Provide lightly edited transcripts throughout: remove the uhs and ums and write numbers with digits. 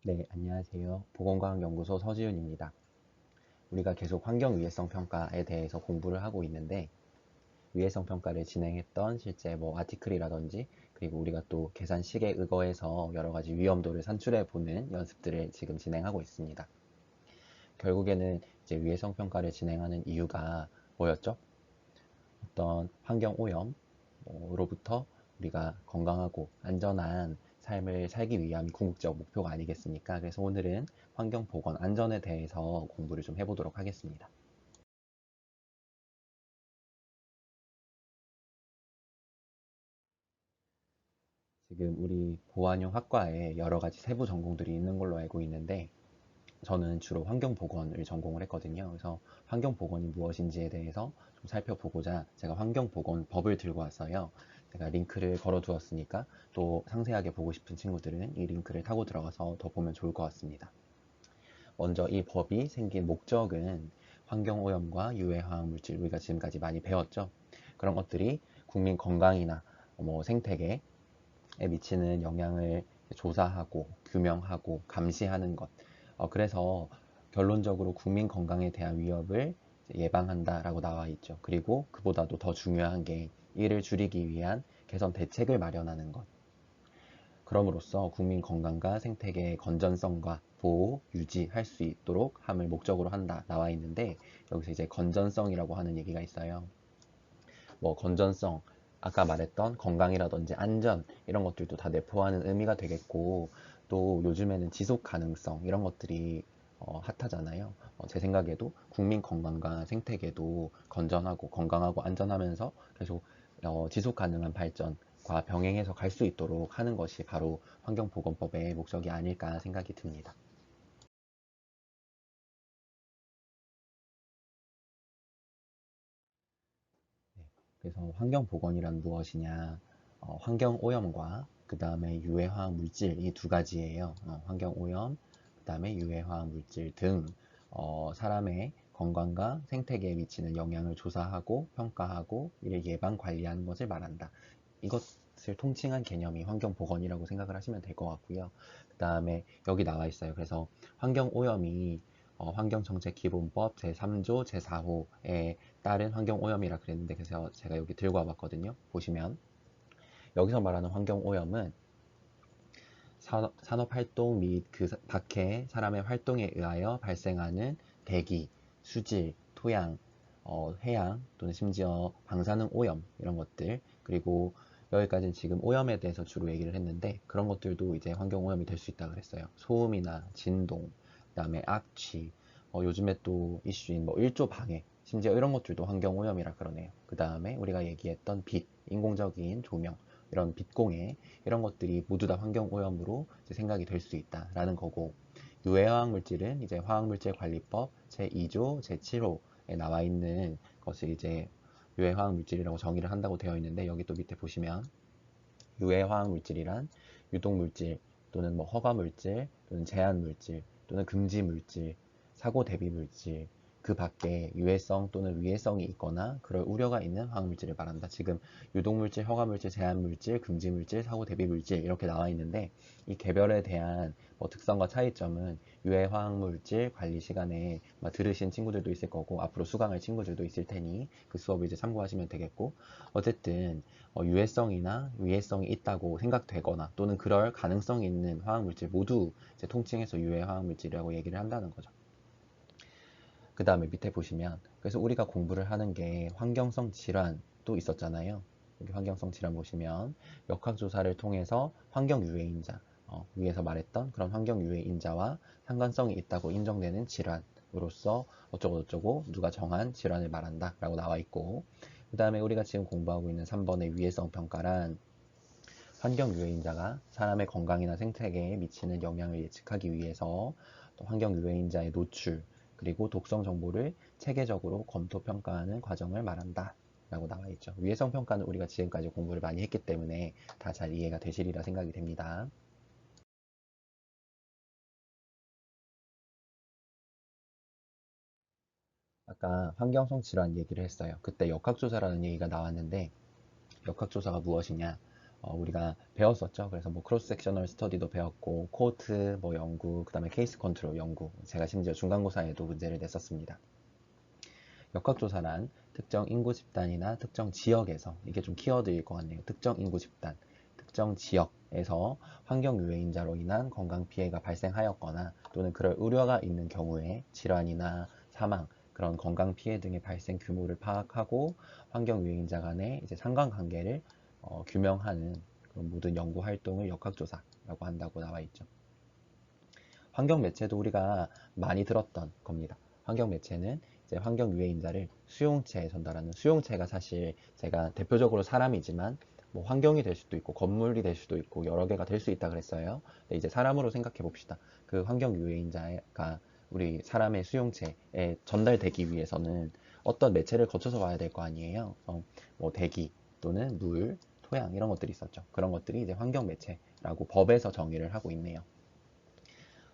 네, 안녕하세요. 보건과학연구소 서지훈입니다. 우리가 계속 환경위해성 평가에 대해서 공부를 하고 있는데, 위해성 평가를 진행했던 실제 아티클이라든지, 그리고 우리가 또 계산식에 의거해서 여러 가지 위험도를 산출해 보는 연습들을 지금 진행하고 있습니다. 결국에는 이제 위해성 평가를 진행하는 이유가 뭐였죠? 어떤 환경 오염으로부터 우리가 건강하고 안전한 삶을 살기 위함이 궁극적 목표가 아니겠습니까? 그래서 오늘은 환경 보건 안전에 대해서 공부를 좀 해보도록 하겠습니다. 지금 우리 보안용 학과에 여러 가지 세부 전공들이 있는 걸로 알고 있는데 저는 주로 환경보건을 전공을 했거든요. 그래서 환경보건이 무엇인지에 대해서 좀 살펴보고자 제가 환경보건법을 들고 왔어요. 제가 링크를 걸어 두었으니까 또 상세하게 보고 싶은 친구들은 이 링크를 타고 들어가서 더 보면 좋을 것 같습니다. 먼저 이 법이 생긴 목적은 환경오염과 유해화학물질, 우리가 지금까지 많이 배웠죠. 그런 것들이 국민 건강이나 생태계에 미치는 영향을 조사하고 규명하고 감시하는 것. 그래서 결론적으로 국민 건강에 대한 위협을 예방한다라고 나와 있죠. 그리고 그보다도 더 중요한 게 이를 줄이기 위한 개선 대책을 마련하는 것. 그럼으로써 국민 건강과 생태계의 건전성과 보호, 유지할 수 있도록 함을 목적으로 한다 나와 있는데 여기서 이제 건전성이라고 하는 얘기가 있어요. 건전성, 아까 말했던 건강이라든지 안전 이런 것들도 다 내포하는 의미가 되겠고 또 요즘에는 지속 가능성 이런 것들이 핫하잖아요. 제 생각에도 국민 건강과 생태계도 건전하고 건강하고 안전하면서 계속 지속 가능한 발전과 병행해서 갈 수 있도록 하는 것이 바로 환경보건법의 목적이 아닐까 생각이 듭니다. 네, 그래서 환경보건이란 무엇이냐? 환경오염과 그 다음에 유해화학 물질 이 두 가지예요. 환경오염, 그 다음에 유해화학 물질 등 사람의 건강과 생태계에 미치는 영향을 조사하고 평가하고 이를 예방 관리하는 것을 말한다. 이것을 통칭한 개념이 환경보건이라고 생각을 하시면 될 것 같고요. 그 다음에 여기 나와 있어요. 그래서 환경오염이 환경정책기본법 제3조 제4호에 따른 환경오염이라 그랬는데 그래서 제가 여기 들고 와봤거든요. 보시면 여기서 말하는 환경오염은 산업활동 및 그 밖의 사람의 활동에 의하여 발생하는 대기, 수질, 토양, 해양 또는 심지어 방사능 오염 이런 것들 그리고 여기까지는 지금 오염에 대해서 주로 얘기를 했는데 그런 것들도 이제 환경오염이 될 수 있다 그랬어요. 소음이나 진동, 그다음에 악취, 요즘에 또 이슈인 일조 방해 심지어 이런 것들도 환경오염이라 그러네요. 그 다음에 우리가 얘기했던 빛, 인공적인 조명 이런 빛공해 이런 것들이 모두 다 환경오염으로 생각이 될 수 있다라는 거고 유해화학 물질은 이제 화학물질관리법 제2조 제7호에 나와 있는 것을 이제 유해화학 물질이라고 정의를 한다고 되어 있는데 여기 또 밑에 보시면 유해화학 물질이란 유독물질 또는 허가물질 또는 제한물질 또는 금지물질 사고 대비물질 그 밖에 유해성 또는 위해성이 있거나 그럴 우려가 있는 화학물질을 말한다. 지금 유독물질, 허가물질, 제한물질, 금지물질, 사고 대비물질 이렇게 나와 있는데 이 개별에 대한 특성과 차이점은 유해화학물질 관리 시간에 들으신 친구들도 있을 거고 앞으로 수강할 친구들도 있을 테니 그 수업을 이제 참고하시면 되겠고 어쨌든 유해성이나 위해성이 있다고 생각되거나 또는 그럴 가능성이 있는 화학물질 모두 이제 통칭해서 유해화학물질이라고 얘기를 한다는 거죠. 그 다음에 밑에 보시면 그래서 우리가 공부를 하는 게 환경성 질환도 있었잖아요. 여기 환경성 질환 보시면 역학조사를 통해서 환경유해인자 위에서 말했던 그런 환경유해인자와 상관성이 있다고 인정되는 질환으로서 어쩌고저쩌고 누가 정한 질환을 말한다 라고 나와 있고 그 다음에 우리가 지금 공부하고 있는 3번의 위해성 평가란 환경유해인자가 사람의 건강이나 생태계에 미치는 영향을 예측하기 위해서 또 환경유해인자의 노출 그리고 독성 정보를 체계적으로 검토 평가하는 과정을 말한다 라고 나와 있죠. 위해성 평가는 우리가 지금까지 공부를 많이 했기 때문에 다 잘 이해가 되시리라 생각이 됩니다. 아까 환경성 질환 얘기를 했어요. 그때 역학조사라는 얘기가 나왔는데 역학조사가 무엇이냐? 우리가 배웠었죠. 그래서 뭐 크로스 섹셔널 스터디도 배웠고, 코호트 뭐 연구, 그다음에 케이스 컨트롤 연구, 제가 심지어 중간고사에도 문제를 냈었습니다. 역학조사란 특정 인구 집단이나 특정 지역에서, 이게 좀 키워드일 것 같네요. 특정 인구 집단, 특정 지역에서 환경 유해인자로 인한 건강 피해가 발생하였거나 또는 그럴 우려가 있는 경우에 질환이나 사망, 그런 건강 피해 등의 발생 규모를 파악하고 환경 유해인자 간의 이제 상관관계를 규명하는 그런 모든 연구 활동을 역학조사라고 한다고 나와 있죠. 환경 매체도 우리가 많이 들었던 겁니다. 환경 매체는 이제 환경 유해 인자를 수용체에 전달하는, 수용체가 사실 제가 대표적으로 사람이지만 뭐 환경이 될 수도 있고 건물이 될 수도 있고 여러 개가 될 수 있다 그랬어요. 근데 이제 사람으로 생각해 봅시다. 그 환경 유해 인자가 우리 사람의 수용체에 전달되기 위해서는 어떤 매체를 거쳐서 와야 될 거 아니에요. 뭐 대기 또는 물, 토양 이런 것들이 있었죠. 그런 것들이 이제 환경 매체라고 법에서 정의를 하고 있네요.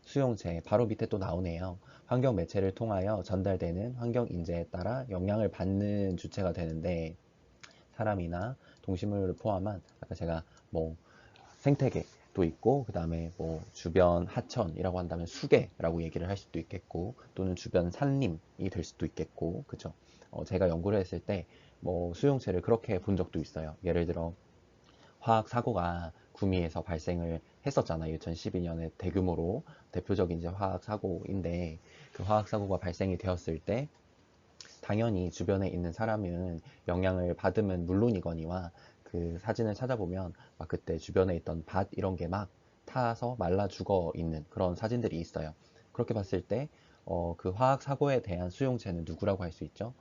수용체, 바로 밑에 또 나오네요. 환경 매체를 통하여 전달되는 환경 인재에 따라 영향을 받는 주체가 되는데, 사람이나 동식물을 포함한 아까 제가 뭐 생태계도 있고, 그 다음에 뭐 주변 하천이라고 한다면 수계라고 얘기를 할 수도 있겠고, 또는 주변 산림이 될 수도 있겠고, 그죠? 제가 연구를 했을 때 뭐 수용체를 그렇게 본 적도 있어요. 예를 들어 화학 사고가 구미에서 발생을 했었잖아요. 2012년에 대규모로. 대표적인 이제 화학 사고인데, 그 화학 사고가 발생이 되었을 때 당연히 주변에 있는 사람은 영향을 받으면 물론이거니와, 그 사진을 찾아보면 막 그때 주변에 있던 밭 이런 게 막 타서 말라 죽어 있는 그런 사진들이 있어요. 그렇게 봤을 때 그 화학 사고에 대한 수용체는 누구라고 할 수 있죠?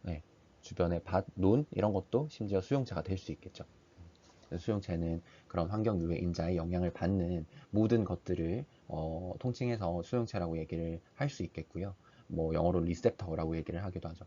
네, 주변의 밭, 논 이런 것도 심지어 수용체가 될 수 있겠죠. 수용체는 그런 환경 유해 인자의 영향을 받는 모든 것들을 통칭해서 수용체라고 얘기를 할 수 있겠고요. 뭐 영어로 리셉터라고 얘기를 하기도 하죠.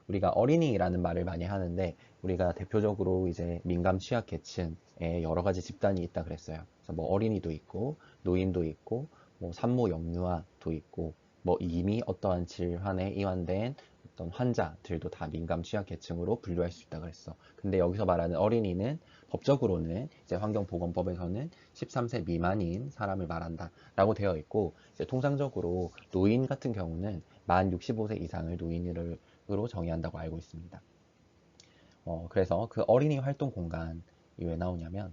우리가 어린이라는 말을 많이 하는데, 우리가 대표적으로 이제 민감 취약 계층에 여러 가지 집단이 있다 그랬어요. 그래서 뭐 어린이도 있고 노인도 있고 뭐 산모 영유아도 있고 뭐 이미 어떠한 질환에 이완된 어떤 환자들도 다 민감 취약 계층으로 분류할 수 있다 그랬어. 근데 여기서 말하는 어린이는 법적으로는 이제 환경보건법에서는 13세 미만인 사람을 말한다라고 되어 있고, 이제 통상적으로 노인 같은 경우는 만 65세 이상을 노인으로 정의한다고 알고 있습니다. 그래서 그 어린이 활동 공간이 왜 나오냐면,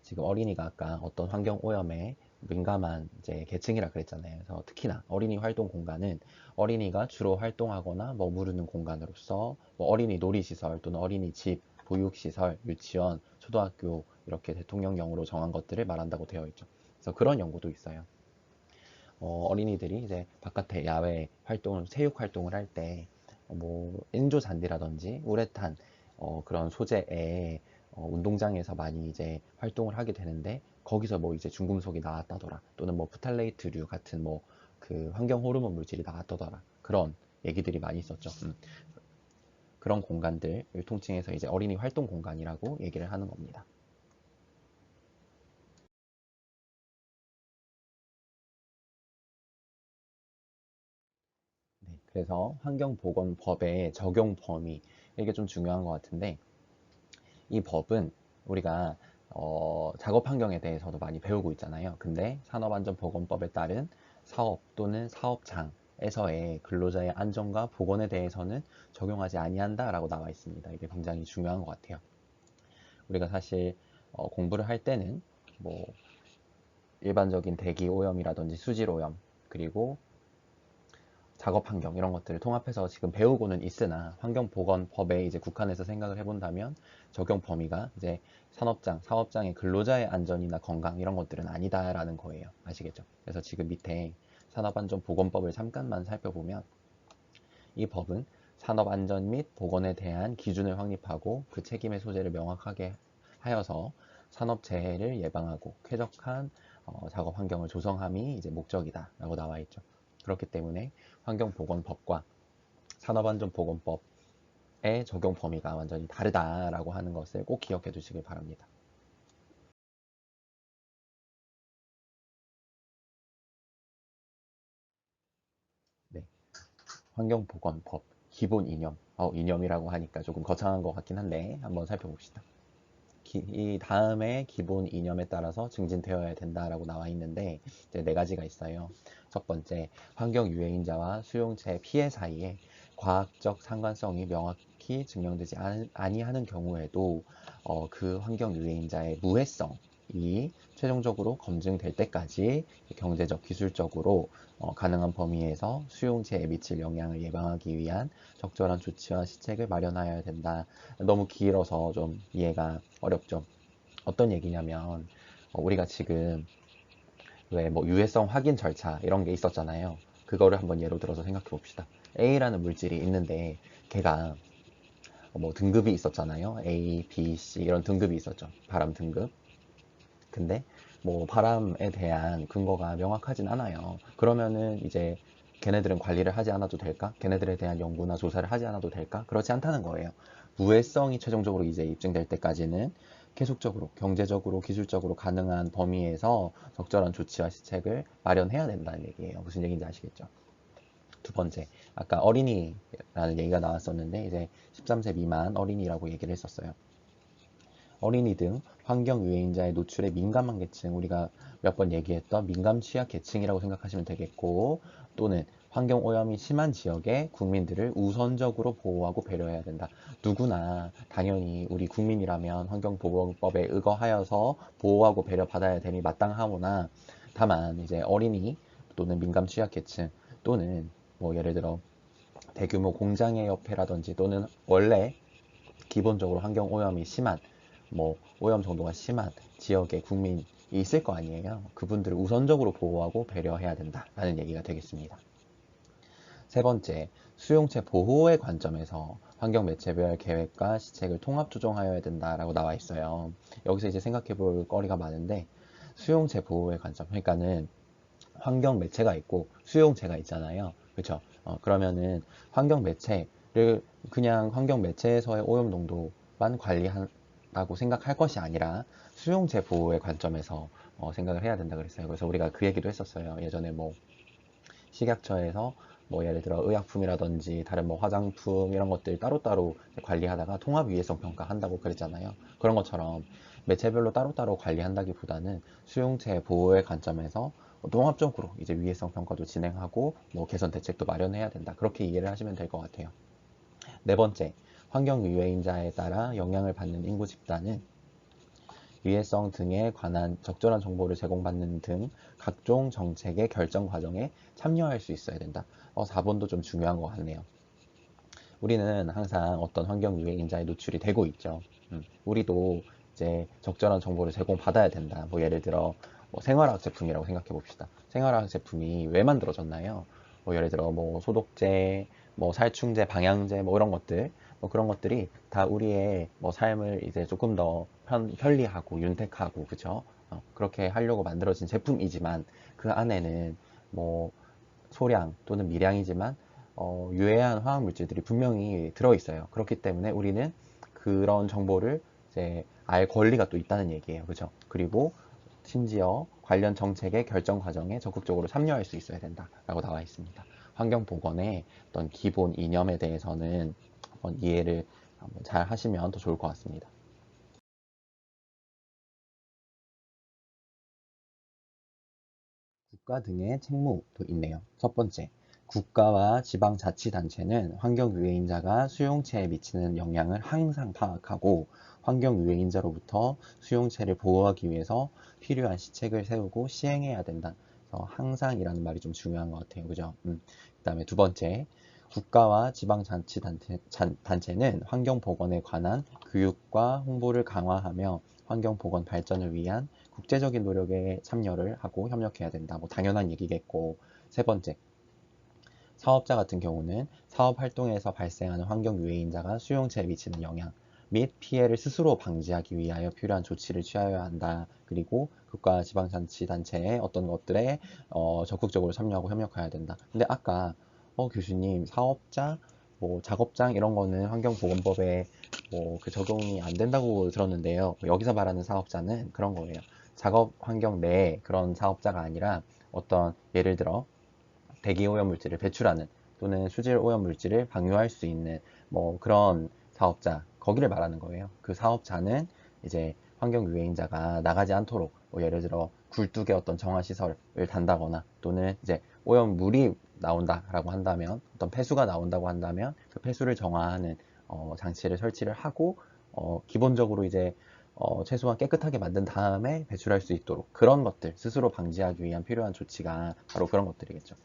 지금 어린이가 아까 어떤 환경 오염에 민감한 이제 계층이라 그랬잖아요. 그래서 특히나 어린이 활동 공간은 어린이가 주로 활동하거나 머무르는 공간으로서 뭐 어린이 놀이시설 또는 어린이집, 보육시설, 유치원, 초등학교 이렇게 대통령령으로 정한 것들을 말한다고 되어 있죠. 그래서 그런 연구도 있어요. 어린이들이 이제 바깥에 야외 활동을, 체육 활동을 할 때, 뭐, 인조 잔디라든지 우레탄, 그런 소재의 운동장에서 많이 이제 활동을 하게 되는데, 거기서 뭐 이제 중금속이 나왔다더라. 또는 뭐 프탈레이트류 같은 뭐 그 환경 호르몬 물질이 나왔다더라. 그런 얘기들이 많이 있었죠. 그런 공간들을 통칭해서 이제 어린이 활동 공간이라고 얘기를 하는 겁니다. 네, 그래서 환경보건법의 적용 범위, 이게 좀 중요한 것 같은데, 이 법은 우리가 작업 환경에 대해서도 많이 배우고 있잖아요. 근데 산업안전보건법에 따른 사업 또는 사업장에서의 근로자의 안전과 보건에 대해서는 적용하지 아니한다라고 나와 있습니다. 이게 굉장히 중요한 것 같아요. 우리가 사실 공부를 할 때는 뭐 일반적인 대기 오염이라든지 수질 오염, 그리고 작업 환경 이런 것들을 통합해서 지금 배우고는 있으나, 환경보건법에 이제 국한해서 생각을 해본다면 적용 범위가 이제 산업장, 사업장의 근로자의 안전이나 건강 이런 것들은 아니다라는 거예요. 아시겠죠? 그래서 지금 밑에 산업안전보건법을 잠깐만 살펴보면, 이 법은 산업안전 및 보건에 대한 기준을 확립하고 그 책임의 소재를 명확하게 하여서 산업재해를 예방하고 쾌적한 작업 환경을 조성함이 이제 목적이다라고 나와 있죠. 그렇기 때문에 환경보건법과 산업안전보건법의 적용 범위가 완전히 다르다라고 하는 것을 꼭 기억해 두시길 바랍니다. 네, 환경보건법 기본 이념. 이념이라고 하니까 조금 거창한 것 같긴 한데 한번 살펴봅시다. 이 다음에 기본 이념에 따라서 증진되어야 된다라고 나와 있는데 이제 네 가지가 있어요. 첫 번째, 환경 유해인자와 수용체 피해 사이에 과학적 상관성이 명확히 증명되지 아니하는 경우에도 그 환경 유해인자의 무해성이 최종적으로 검증될 때까지 경제적, 기술적으로 가능한 범위에서 수용체에 미칠 영향을 예방하기 위한 적절한 조치와 시책을 마련하여야 된다. 너무 길어서 좀 이해가 어렵죠. 어떤 얘기냐면 우리가 지금 왜 뭐 유해성 확인 절차 이런 게 있었잖아요. 그거를 한번 예로 들어서 생각해 봅시다. A라는 물질이 있는데 걔가 뭐 등급이 있었잖아요. A, B, C 이런 등급이 있었죠. 바람 등급. 근데 뭐 바람에 대한 근거가 명확하진 않아요. 그러면은 이제 걔네들은 관리를 하지 않아도 될까? 걔네들에 대한 연구나 조사를 하지 않아도 될까? 그렇지 않다는 거예요. 무해성이 최종적으로 이제 입증될 때까지는 계속적으로 경제적으로 기술적으로 가능한 범위에서 적절한 조치와 시책을 마련해야 된다는 얘기예요. 무슨 얘기인지 아시겠죠? 두 번째, 아까 어린이라는 얘기가 나왔었는데 이제 13세 미만 어린이라고 얘기를 했었어요. 어린이 등 환경 유해인자의 노출에 민감한 계층, 우리가 몇 번 얘기했던 민감 취약 계층이라고 생각하시면 되겠고, 또는 환경 오염이 심한 지역의 국민들을 우선적으로 보호하고 배려해야 된다. 누구나 당연히 우리 국민이라면 환경보건법에 의거하여서 보호하고 배려받아야 됨이 마땅하오나, 다만 이제 어린이 또는 민감 취약 계층 또는 뭐 예를 들어 대규모 공장의 옆에라든지 또는 원래 기본적으로 환경 오염이 심한 뭐 오염 정도가 심한 지역의 국민이 있을 거 아니에요. 그분들을 우선적으로 보호하고 배려해야 된다라는 얘기가 되겠습니다. 세 번째, 수용체 보호의 관점에서 환경 매체별 계획과 시책을 통합 조정하여야 된다라고 나와 있어요. 여기서 이제 생각해 볼 거리가 많은데 수용체 보호의 관점, 그러니까는 환경 매체가 있고 수용체가 있잖아요. 그렇죠? 그러면은 환경 매체를 그냥 환경 매체에서의 오염 농도만 관리한다고 생각할 것이 아니라 수용체 보호의 관점에서 생각을 해야 된다 그랬어요. 그래서 우리가 그 얘기도 했었어요. 예전에 뭐 식약처에서 뭐 예를 들어 의약품이라든지 다른 뭐 화장품 이런 것들 따로따로 관리하다가 통합 위해성 평가한다고 그랬잖아요. 그런 것처럼 매체별로 따로따로 관리한다기보다는 수용체 보호의 관점에서 통합적으로 이제 위해성 평가도 진행하고 뭐 개선 대책도 마련해야 된다. 그렇게 이해를 하시면 될 것 같아요. 네 번째, 환경 유해인자에 따라 영향을 받는 인구 집단은 유해성 등에 관한 적절한 정보를 제공받는 등 각종 정책의 결정 과정에 참여할 수 있어야 된다. 4번도 좀 중요한 것 같네요. 우리는 항상 어떤 환경 유해인자에 노출이 되고 있죠. 우리도 이제 적절한 정보를 제공받아야 된다. 뭐 예를 들어 뭐 생활화학 제품이라고 생각해 봅시다. 생활화학 제품이 왜 만들어졌나요? 뭐 예를 들어 뭐 소독제, 뭐 살충제, 방향제 뭐 이런 것들, 뭐 그런 것들이 다 우리의 뭐 삶을 이제 조금 더 편리하고 윤택하고 그죠? 그렇게 하려고 만들어진 제품이지만 그 안에는 뭐 소량 또는 미량이지만 유해한 화학 물질들이 분명히 들어있어요. 그렇기 때문에 우리는 그런 정보를 이제 알 권리가 또 있다는 얘기예요. 그죠? 그리고 심지어 관련 정책의 결정 과정에 적극적으로 참여할 수 있어야 된다라고 나와 있습니다. 환경보건의 어떤 기본 이념에 대해서는 한번 이해를 한번 잘 하시면 더 좋을 것 같습니다. 국가 등의 책무도 있네요. 첫 번째, 국가와 지방자치단체는 환경유해인자가 수용체에 미치는 영향을 항상 파악하고 환경유해인자로부터 수용체를 보호하기 위해서 필요한 시책을 세우고 시행해야 된다. 그래서 항상이라는 말이 좀 중요한 것 같아요. 그죠? 그다음에 두 번째, 국가와 지방자치단체는 환경보건에 관한 교육과 홍보를 강화하며 환경보건 발전을 위한 국제적인 노력에 참여를 하고 협력해야 된다. 뭐 당연한 얘기겠고. 세 번째, 사업자 같은 경우는 사업 활동에서 발생하는 환경 유해인자가 수용체에 미치는 영향 및 피해를 스스로 방지하기 위하여 필요한 조치를 취하여야 한다. 그리고 국가 지방자치단체의 어떤 것들에 적극적으로 참여하고 협력해야 된다. 근데 아까 교수님 사업자 뭐 작업장 이런 거는 환경보건법에 뭐 그 적용이 안 된다고 들었는데요. 여기서 말하는 사업자는 그런 거예요. 작업 환경 내에 그런 사업자가 아니라 어떤 예를 들어 대기 오염 물질을 배출하는 또는 수질 오염 물질을 방류할 수 있는 뭐 그런 사업자 거기를 말하는 거예요. 그 사업자는 이제 환경 유해인자가 나가지 않도록 뭐 예를 들어 굴뚝에 어떤 정화 시설을 단다거나 또는 이제 오염물이 나온다라고 한다면 어떤 폐수가 나온다고 한다면 그 폐수를 정화하는 장치를 설치를 하고 기본적으로 이제 최소한 깨끗하게 만든 다음에 배출할 수 있도록 그런 것들 스스로 방지하기 위한 필요한 조치가 바로 그런 것들이겠죠.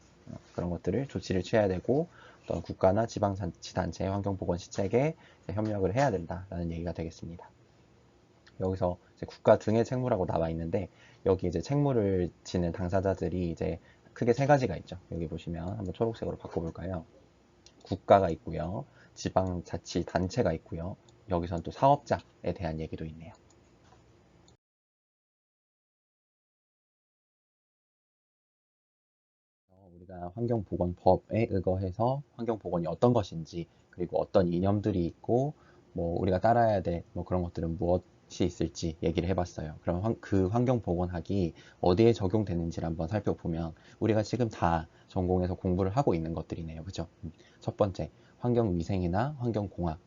그런 것들을 조치를 취해야 되고 어떤 국가나 지방자치단체 환경보건시책에 협력을 해야 된다라는 얘기가 되겠습니다. 여기서 이제 국가 등의 책무라고 나와 있는데 여기 이제 책무를 지는 당사자들이 이제 크게 세 가지가 있죠. 여기 보시면 한번 초록색으로 바꿔볼까요? 국가가 있고요. 지방자치단체가 있고요. 여기선 또 사업자에 대한 얘기도 있네요. 우리가 환경보건법에 의거해서 환경보건이 어떤 것인지 그리고 어떤 이념들이 있고 뭐 우리가 따라야 될 뭐 그런 것들은 무엇이 있을지 얘기를 해봤어요. 그럼 그 환경보건학이 어디에 적용되는지를 한번 살펴보면 우리가 지금 다 전공에서 공부를 하고 있는 것들이네요. 그죠? 첫 번째, 환경위생이나 환경공학.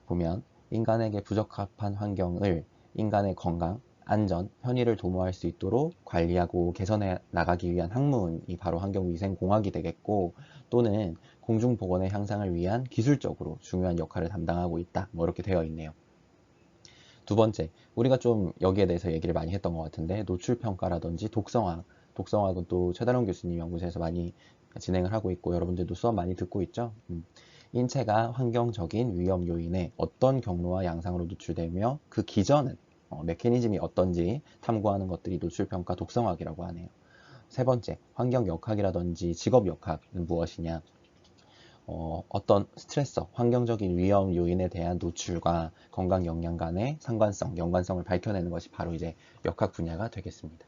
보면 인간에게 부적합한 환경을 인간의 건강, 안전, 편의를 도모할 수 있도록 관리하고 개선해 나가기 위한 학문이 바로 환경위생공학이 되겠고 또는 공중보건의 향상을 위한 기술적으로 중요한 역할을 담당하고 있다. 뭐 이렇게 되어 있네요. 두 번째, 우리가 좀 여기에 대해서 얘기를 많이 했던 것 같은데 노출평가라든지 독성학, 독성학은 또 최다령 교수님 연구소에서 많이 진행을 하고 있고 여러분들도 수업 많이 듣고 있죠. 인체가 환경적인 위험 요인에 어떤 경로와 양상으로 노출되며 그 기전은 메커니즘이 어떤지 탐구하는 것들이 노출평가 독성학이라고 하네요. 세 번째, 환경역학이라든지 직업역학은 무엇이냐? 어떤 스트레서, 환경적인 위험 요인에 대한 노출과 건강 영양 간의 상관성, 연관성을 밝혀내는 것이 바로 이제 역학 분야가 되겠습니다.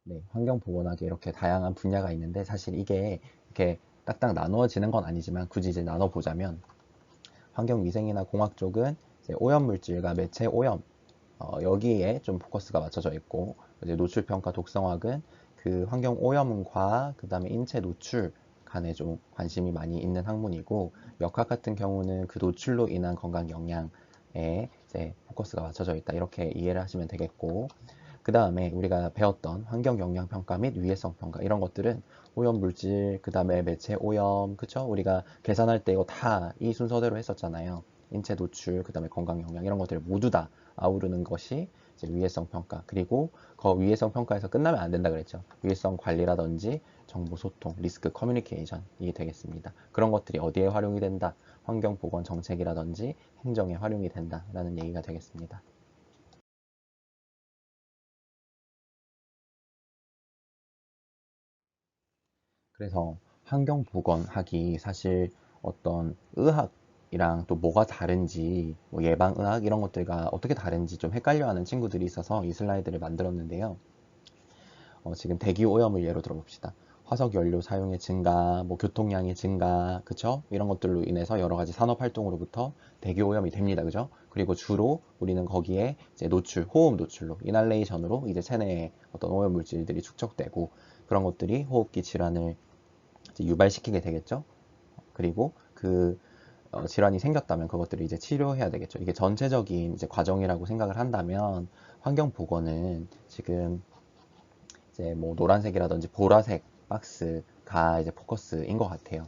네, 환경보건학에 이렇게 다양한 분야가 있는데 사실 이게 이렇게 딱딱 나누어지는 건 아니지만 굳이 이제 나눠보자면 환경위생이나 공학 쪽은 이제 오염물질과 매체 오염 여기에 좀 포커스가 맞춰져 있고 이제 노출평가 독성학은 그 환경 오염과 그 다음에 인체 노출 간에 좀 관심이 많이 있는 학문이고 역학 같은 경우는 그 노출로 인한 건강 영양에 이제 포커스가 맞춰져 있다 이렇게 이해를 하시면 되겠고 그 다음에 우리가 배웠던 환경 영향 평가 및 위해성 평가 이런 것들은 오염 물질 그 다음에 매체 오염 그쵸 우리가 계산할 때 이거 다 이 순서대로 했었잖아요 인체 노출 그 다음에 건강 영향 이런 것들을 모두 다 아우르는 것이 이제 위해성 평가 그리고 그 위해성 평가에서 끝나면 안 된다 그랬죠 위해성 관리라든지 정보 소통 리스크 커뮤니케이션이 되겠습니다 그런 것들이 어디에 활용이 된다 환경 보건 정책이라든지 행정에 활용이 된다라는 얘기가 되겠습니다. 그래서 환경보건학이 사실 어떤 의학이랑 또 뭐가 다른지, 뭐 예방의학 이런 것들과 어떻게 다른지 좀 헷갈려하는 친구들이 있어서 이 슬라이드를 만들었는데요. 지금 대기 오염을 예로 들어봅시다. 화석 연료 사용의 증가, 뭐 교통량의 증가, 그쵸? 이런 것들로 인해서 여러 가지 산업 활동으로부터 대기 오염이 됩니다. 그죠? 그리고 주로 우리는 거기에 이제 노출, 호흡 노출로, 이날레이션으로 이제 체내에 어떤 오염 물질들이 축적되고 그런 것들이 호흡기 질환을 이제 유발시키게 되겠죠. 그리고 그 질환이 생겼다면 그것들을 이제 치료해야 되겠죠. 이게 전체적인 이제 과정이라고 생각을 한다면 환경보건은 지금 이제 뭐 노란색이라든지 보라색 박스가 이제 포커스인 것 같아요.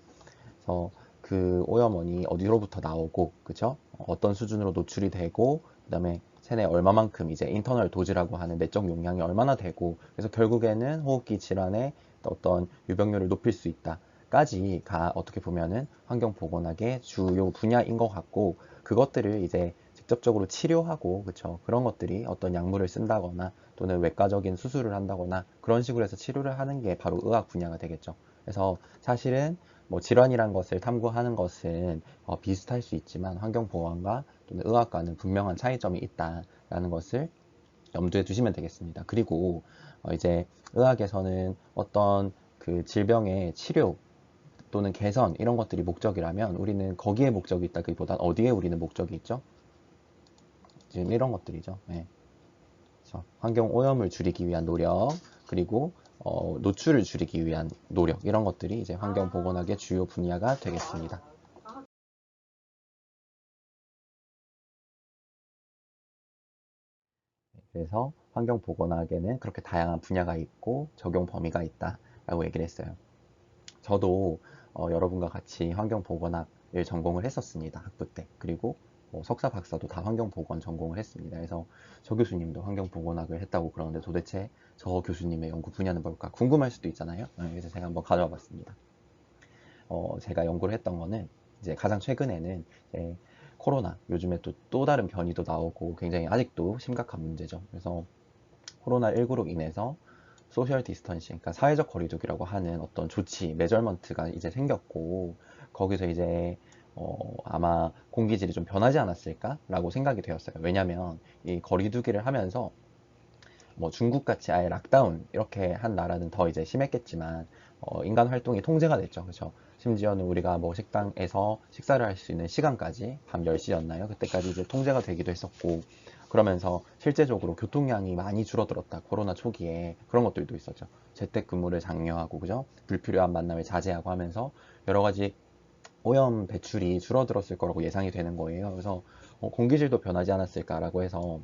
그래서 그 오염원이 어디로부터 나오고, 그죠? 어떤 수준으로 노출이 되고, 그다음에 체내 얼마만큼 이제 인터널 도즈라고 하는 내적 용량이 얼마나 되고, 그래서 결국에는 호흡기 질환의 어떤 유병률을 높일 수 있다까지가 어떻게 보면은 환경보건학의 주요 분야인 것 같고, 그것들을 이제 직접적으로 치료하고, 그쵸? 그런 것들이 어떤 약물을 쓴다거나 또는 외과적인 수술을 한다거나 그런 식으로 해서 치료를 하는 게 바로 의학 분야가 되겠죠. 그래서 사실은 뭐 질환이란 것을 탐구하는 것은 비슷할 수 있지만 환경보건과 또는 의학과는 분명한 차이점이 있다라는 것을 염두에 두시면 되겠습니다. 그리고 이제 의학에서는 어떤 그 질병의 치료 또는 개선 이런 것들이 목적이라면 우리는 거기에 목적이 있다기보단 어디에 우리는 목적이 있죠? 지금 이런 것들이죠. 네. 그래서 환경 오염을 줄이기 위한 노력, 그리고 노출을 줄이기 위한 노력, 이런 것들이 이제 환경보건학의 주요 분야가 되겠습니다. 그래서 환경보건학에는 그렇게 다양한 분야가 있고 적용 범위가 있다라고 얘기를 했어요. 저도 여러분과 같이 환경보건학을 전공을 했었습니다. 학부 때. 그리고 석사, 박사도 다 환경보건 전공을 했습니다. 그래서 저 교수님도 환경보건학을 했다고 그러는데 도대체 저 교수님의 연구 분야는 뭘까 궁금할 수도 있잖아요. 그래서 제가 한번 가져와 봤습니다. 제가 연구를 했던 거는 이제 가장 최근에는 이제 코로나, 요즘에 또 다른 변이도 나오고 굉장히 아직도 심각한 문제죠. 그래서 코로나19로 인해서 소셜 디스턴싱, 그러니까 사회적 거리두기라고 하는 어떤 조치, 메저먼트가 이제 생겼고, 거기서 이제 아마 공기질이 좀 변하지 않았을까라고 생각이 되었어요. 왜냐면 이 거리두기를 하면서 뭐 중국같이 아예 락다운 이렇게 한 나라는 더 이제 심했겠지만 인간 활동이 통제가 됐죠. 그렇죠. 심지어는 우리가 뭐 식당에서 식사를 할 수 있는 시간까지 밤 10시였나요? 그때까지 이제 통제가 되기도 했었고, 그러면서 실제적으로 교통량이 많이 줄어들었다. 코로나 초기에 그런 것들도 있었죠. 재택근무를 장려하고, 그죠? 불필요한 만남을 자제하고 하면서 여러 가지 오염 배출이 줄어들었을 거라고 예상이 되는 거예요. 그래서 공기질도 변하지 않았을까라고 해서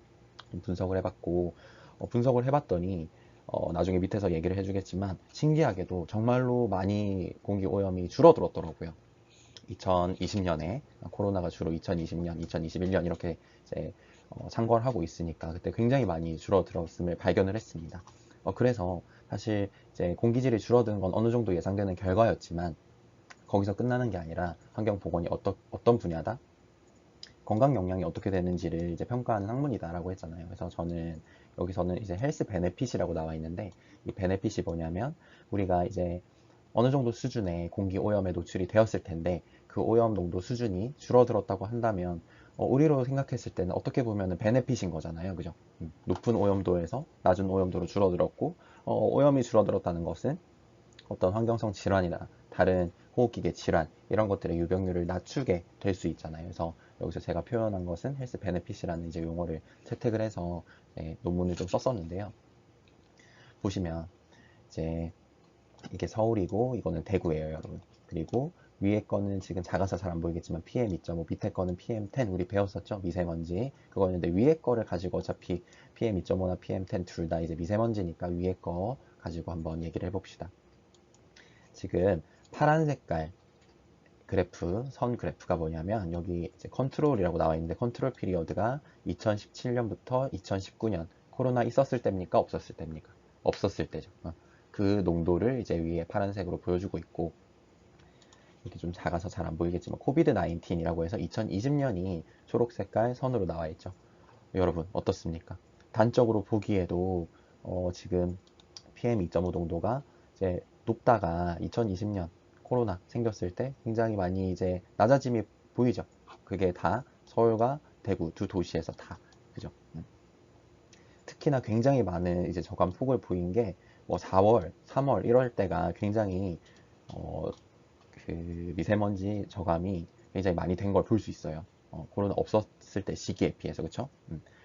분석을 해봤고, 분석을 해봤더니 나중에 밑에서 얘기를 해주겠지만 신기하게도 정말로 많이 공기 오염이 줄어들었더라고요. 2020년에 코로나가 주로 2020년, 2021년 이렇게 이제 상궐하고 있으니까 그때 굉장히 많이 줄어들었음을 발견을 했습니다. 그래서 사실 이제 공기질이 줄어드는 건 어느 정도 예상되는 결과였지만 거기서 끝나는 게 아니라 환경보건이 어떤 분야다? 건강 영향이 어떻게 되는지를 이제 평가하는 학문이다라고 했잖아요. 그래서 저는 여기서는 이제 헬스 베네핏이라고 나와 있는데, 이 베네핏이 뭐냐면 우리가 이제 어느 정도 수준의 공기 오염에 노출이 되었을 텐데 그 오염 농도 수준이 줄어들었다고 한다면 우리로 생각했을 때는 어떻게 보면 베네핏인 거잖아요. 그죠? 높은 오염도에서 낮은 오염도로 줄어들었고, 오염이 줄어들었다는 것은 어떤 환경성 질환이나 다른 호흡기계 질환 이런 것들의 유병률을 낮추게 될 수 있잖아요. 그래서 여기서 제가 표현한 것은 헬스 베네핏이라는 이제 용어를 채택을 해서 논문을 좀 썼었는데요. 보시면 이제 이게 서울이고 이거는 대구예요, 여러분. 그리고 위에 거는 지금 작아서 잘 안 보이겠지만 PM2.5, 밑에 거는 PM10 우리 배웠었죠? 미세먼지. 그거였는데 위에 거를 가지고 어차피 PM2.5나 PM10 둘 다 이제 미세먼지니까 위에 거 가지고 한번 얘기를 해봅시다. 지금 파란 색깔 그래프, 선 그래프가 뭐냐면 여기 이제 컨트롤이라고 나와 있는데 컨트롤 피리어드가 2017년부터 2019년 코로나 있었을 때입니까? 없었을 때입니까? 없었을 때죠. 그 농도를 이제 위에 파란색으로 보여주고 있고, 이렇게 좀 작아서 잘 안 보이겠지만 코비드 19이라고 해서 2020년이 초록 색깔 선으로 나와 있죠. 여러분 어떻습니까? 단적으로 보기에도 지금 PM2.5 농도가 이제 높다가 2020년 코로나 생겼을 때 굉장히 많이 이제 낮아짐이 보이죠. 그게 다 서울과 대구 두 도시에서 다 그죠. 특히나 굉장히 많은 이제 저감 폭을 보인 게 뭐 4월, 3월 이럴 때가 굉장히 어, 그 미세먼지 저감이 굉장히 많이 된 걸 볼 수 있어요. 코로나 없었을 때 시기에 비해서 그렇죠.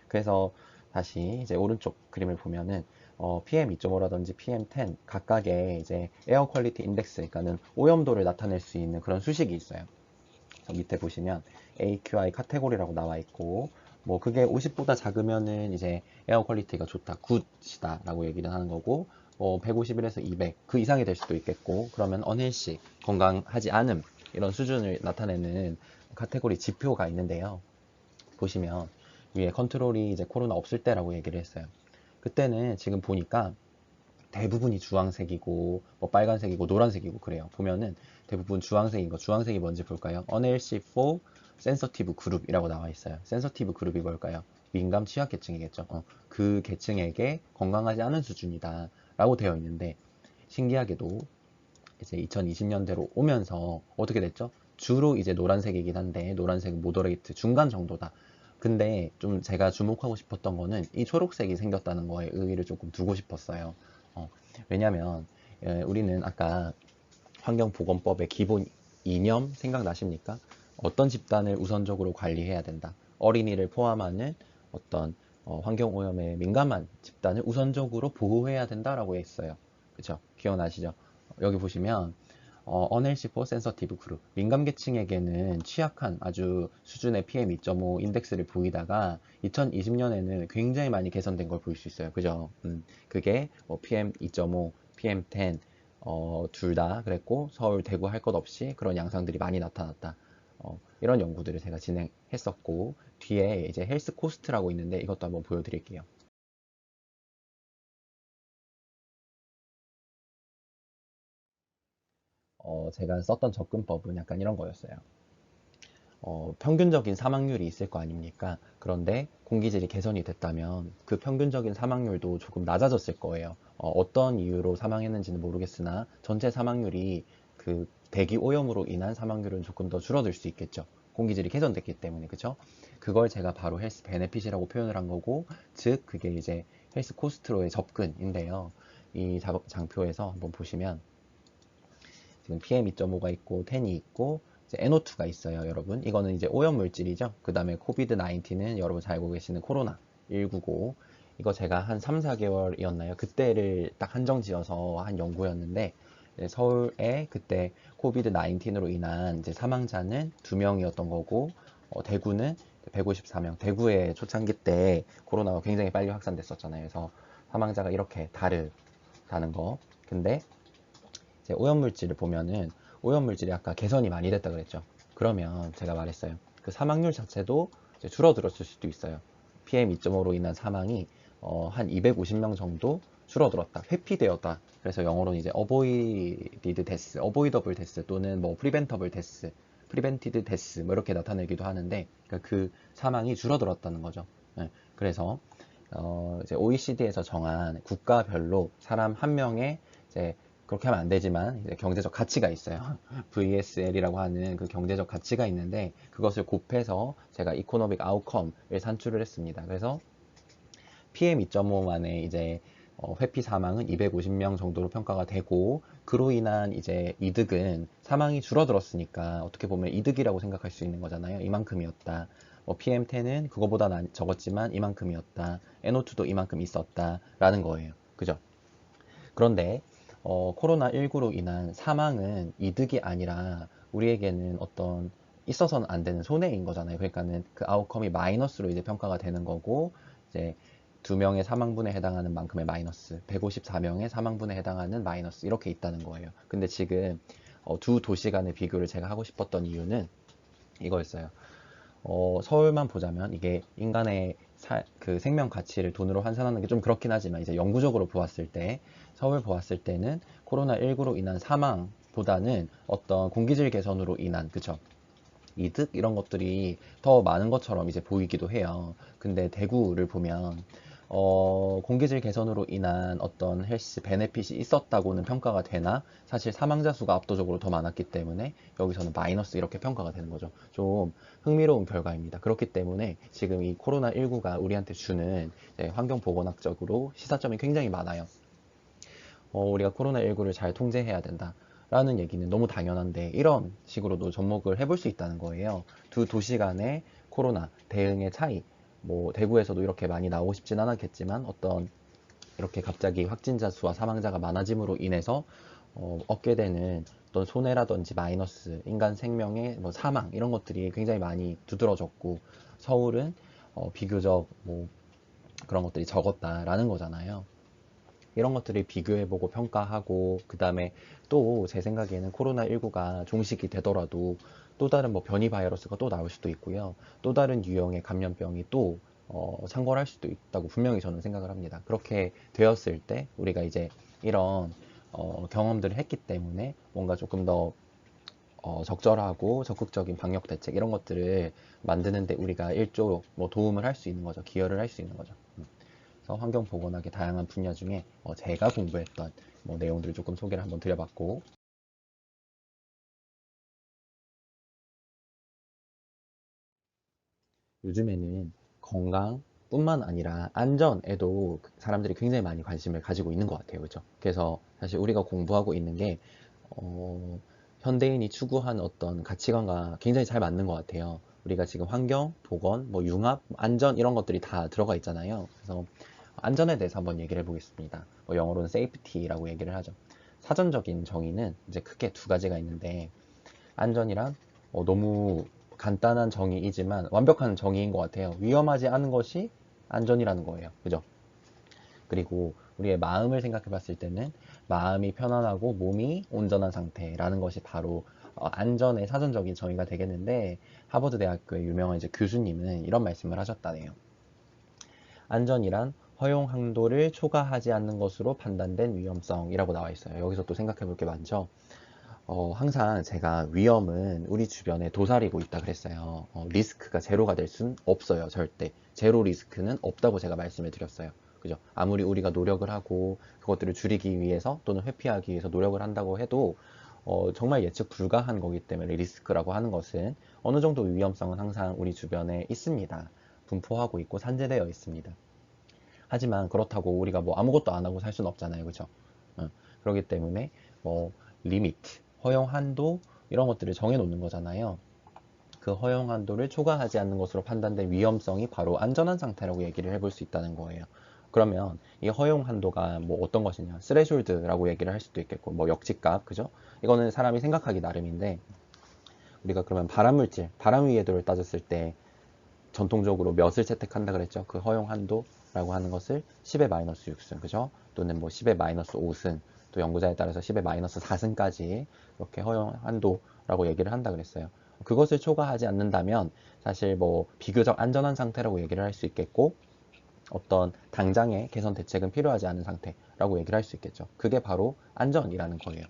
그래서 다시 이제 오른쪽 그림을 보면은 PM2.5라든지 PM10 각각의 이제 에어 퀄리티 인덱스, 그러니까는 오염도를 나타낼 수 있는 그런 수식이 있어요. 그래서 밑에 보시면 AQI 카테고리라고 나와 있고, 뭐 그게 50보다 작으면은 이제 에어 퀄리티가 좋다, 굿이다라고 얘기를 하는 거고, 151에서 200, 그 이상이 될 수도 있겠고, 그러면 언헬시, 건강하지 않음, 이런 수준을 나타내는 카테고리 지표가 있는데요. 보시면 위에 컨트롤이 이제 코로나 없을 때라고 얘기를 했어요. 그때는 지금 보니까 대부분이 주황색이고 뭐 빨간색이고 노란색이고 그래요. 보면은 대부분 주황색인 거, 주황색이 뭔지 볼까요? unhealthy for sensitive group이라고 나와 있어요. sensitive group이 뭘까요? 민감 취약 계층이겠죠. 그 계층에게 건강하지 않은 수준이다 라고 되어 있는데, 신기하게도 이제 2020년대로 오면서 어떻게 됐죠? 주로 이제 노란색이긴 한데 노란색 모더레이트 중간 정도다. 근데 좀 제가 주목하고 싶었던 거는 이 초록색이 생겼다는 거에 의의를 조금 두고 싶었어요. 왜냐면 우리는 아까 환경보건법의 기본 이념 생각나십니까? 어떤 집단을 우선적으로 관리해야 된다. 어린이를 포함하는 어떤 환경오염에 민감한 집단을 우선적으로 보호해야 된다라고 했어요. 그쵸? 기억나시죠? 여기 보시면 unhealthy for sensitive group, 민감계층에게는 취약한 아주 수준의 PM2.5 인덱스를 보이다가 2020년에는 굉장히 많이 개선된 걸 볼 수 있어요. 그죠? 그게 뭐 PM2.5, PM10 둘 다 그랬고 서울, 대구 할 것 없이 그런 양상들이 많이 나타났다. 이런 연구들을 제가 진행했었고 뒤에 이제 헬스 코스트라고 있는데 이것도 한번 보여드릴게요. 제가 썼던 접근법은 약간 이런 거였어요. 평균적인 사망률이 있을 거 아닙니까? 그런데 공기질이 개선이 됐다면 그 평균적인 사망률도 조금 낮아졌을 거예요. 떤 이유로 사망했는지는 모르겠으나 전체 사망률이 그 대기 오염으로 인한 사망률은 조금 더 줄어들 수 있겠죠. 공기질이 개선됐기 때문에, 그쵸? 그걸 제가 바로 헬스 베네핏이라고 표현을 한 거고, 즉 그게 이제 헬스 코스트로의 접근인데요. 이 장표에서 한번 보시면 지금 PM2.5가 있고 10이 있고 이제 NO2가 있어요, 여러분. 이거는 이제 오염 물질이죠. 그 다음에 코비드 19는 여러분 잘 알고 계시는 코로나 19고 이거 제가 한 3, 4개월이었나요? 그때를 딱 한정 지어서 한 연구였는데 서울에 그때 코비드 19으로 인한 이제 사망자는 2명이었던 거고 대구는 154명. 대구의 초창기 때 코로나가 굉장히 빨리 확산됐었잖아요. 그래서 사망자가 이렇게 다르다는 거. 근데 이제 오염물질을 보면은 오염물질이 아까 개선이 많이 됐다 그랬죠. 그러면 제가 말했어요. 그 사망률 자체도 이제 줄어들었을 수도 있어요. PM2.5로 인한 사망이 한 250명 정도 줄어들었다. 회피되었다. 그래서 영어로는 이제 avoided death, avoidable death 또는 뭐 preventable death, prevented death 뭐 이렇게 나타내기도 하는데 그러니까 그 사망이 줄어들었다는 거죠. 네. 그래서 이제 OECD에서 정한 국가별로 사람 한 명의 이제 그렇게 하면 안 되지만 이제 경제적 가치가 있어요. VSL이라고 하는 그 경제적 가치가 있는데 그것을 곱해서 제가 이코노믹 아웃컴을 산출을 했습니다. 그래서 PM2.5만의 이제 회피 사망은 250명 정도로 평가가 되고 그로 인한 이제 이득은 사망이 줄어들었으니까 어떻게 보면 이득이라고 생각할 수 있는 거잖아요. 이만큼이었다. PM10은 그거보다 적었지만 이만큼이었다. NO2도 이만큼 있었다라는 거예요. 그죠? 그런데 코로나19로 인한 사망은 이득이 아니라 우리에게는 어떤 있어서는 안 되는 손해인 거잖아요. 그러니까는 그 아웃컴이 마이너스로 이제 평가가 되는 거고 이제 2명의 사망분에 해당하는 만큼의 마이너스, 154명의 사망분에 해당하는 마이너스 이렇게 있다는 거예요. 근데 지금 두 도시 간의 비교를 제가 하고 싶었던 이유는 이거였어요. 서울만 보자면 이게 인간의 그 생명 가치를 돈으로 환산하는 게 좀 그렇긴 하지만 이제 영구적으로 보았을 때 서울 보았을 때는 코로나19로 인한 사망보다는 어떤 공기질 개선으로 인한 그쵸 이득 이런 것들이 더 많은 것처럼 이제 보이기도 해요. 근데 대구를 보면 공기질 개선으로 인한 어떤 헬스 베네핏이 있었다고는 평가가 되나 사실 사망자 수가 압도적으로 더 많았기 때문에 여기서는 마이너스 이렇게 평가가 되는 거죠. 좀 흥미로운 결과입니다. 그렇기 때문에 지금 이 코로나19가 우리한테 주는 환경보건학적으로 시사점이 굉장히 많아요. 우리가 코로나19를 잘 통제해야 된다. 라는 얘기는 너무 당연한데 이런 식으로도 접목을 해볼 수 있다는 거예요. 두 도시 간의 코로나 대응의 차이. 뭐 대구에서도 이렇게 많이 나오고 싶진 않았겠지만 어떤 이렇게 갑자기 확진자 수와 사망자가 많아짐으로 인해서 얻게 되는 어떤 손해라든지 마이너스, 인간 생명의 뭐 사망 이런 것들이 굉장히 많이 두드러졌고 서울은 비교적 뭐 그런 것들이 적었다라는 거잖아요. 이런 것들을 비교해보고 평가하고 그 다음에 또 제 생각에는 코로나19가 종식이 되더라도 또 다른 뭐 변이 바이러스가 또 나올 수도 있고요. 또 다른 유형의 감염병이 또 창궐할 수도 있다고 분명히 저는 생각을 합니다. 그렇게 되었을 때 우리가 이제 이런 경험들을 했기 때문에 뭔가 조금 더 적절하고 적극적인 방역 대책 이런 것들을 만드는데 우리가 일조 뭐 도움을 할 수 있는 거죠. 기여를 할 수 있는 거죠. 환경보건학의 다양한 분야 중에 제가 공부했던 뭐 내용들을 조금 소개를 한번 드려봤고 요즘에는 건강뿐만 아니라 안전에도 사람들이 굉장히 많이 관심을 가지고 있는 것 같아요. 그렇죠? 그래서 사실 우리가 공부하고 있는 게 어, 현대인이 추구하는 어떤 가치관과 굉장히 잘 맞는 것 같아요. 우리가 지금 환경, 보건, 뭐 융합, 안전 이런 것들이 다 들어가 있잖아요. 그래서 안전에 대해서 한번 얘기를 해보겠습니다. 영어로는 safety라고 얘기를 하죠. 사전적인 정의는 이제 크게 두 가지가 있는데, 안전이란 너무 간단한 정의이지만 완벽한 정의인 것 같아요. 위험하지 않은 것이 안전이라는 거예요. 그죠? 그리고 우리의 마음을 생각해 봤을 때는 마음이 편안하고 몸이 온전한 상태라는 것이 바로 안전의 사전적인 정의가 되겠는데, 하버드 대학교의 유명한 이제 교수님은 이런 말씀을 하셨다네요. 안전이란 허용 한도를 초과하지 않는 것으로 판단된 위험성이라고 나와 있어요. 여기서 또 생각해 볼 게 많죠. 항상 제가 위험은 우리 주변에 도사리고 있다 그랬어요. 리스크가 제로가 될 순 없어요, 절대. 제로 리스크는 없다고 제가 말씀을 드렸어요. 그죠? 아무리 우리가 노력을 하고 그것들을 줄이기 위해서 또는 회피하기 위해서 노력을 한다고 해도 정말 예측 불가한 거기 때문에 리스크라고 하는 것은 어느 정도 위험성은 항상 우리 주변에 있습니다. 분포하고 있고 산재되어 있습니다. 하지만 그렇다고 우리가 뭐 아무것도 안 하고 살 수는 없잖아요. 그죠? 그렇기 때문에 뭐 리미트, 허용 한도 이런 것들을 정해 놓는 거잖아요. 그 허용 한도를 초과하지 않는 것으로 판단된 위험성이 바로 안전한 상태라고 얘기를 해볼 수 있다는 거예요. 그러면 이 허용 한도가 뭐 어떤 것이냐, 스레숄드라고 얘기를 할 수도 있겠고, 뭐 역지값, 그죠? 이거는 사람이 생각하기 나름인데, 우리가 그러면 발암물질, 발암 위해도를 따졌을 때 전통적으로 몇을 채택한다 그랬죠? 그 허용 한도라고 하는 것을 10의 마이너스 6승, 그죠? 또는 뭐 10의 마이너스 5승, 또 연구자에 따라서 10의 마이너스 4승까지 이렇게 허용 한도라고 얘기를 한다 그랬어요. 그것을 초과하지 않는다면 사실 뭐 비교적 안전한 상태라고 얘기를 할 수 있겠고, 어떤 당장의 개선 대책은 필요하지 않은 상태라고 얘기를 할 수 있겠죠. 그게 바로 안전이라는 거예요.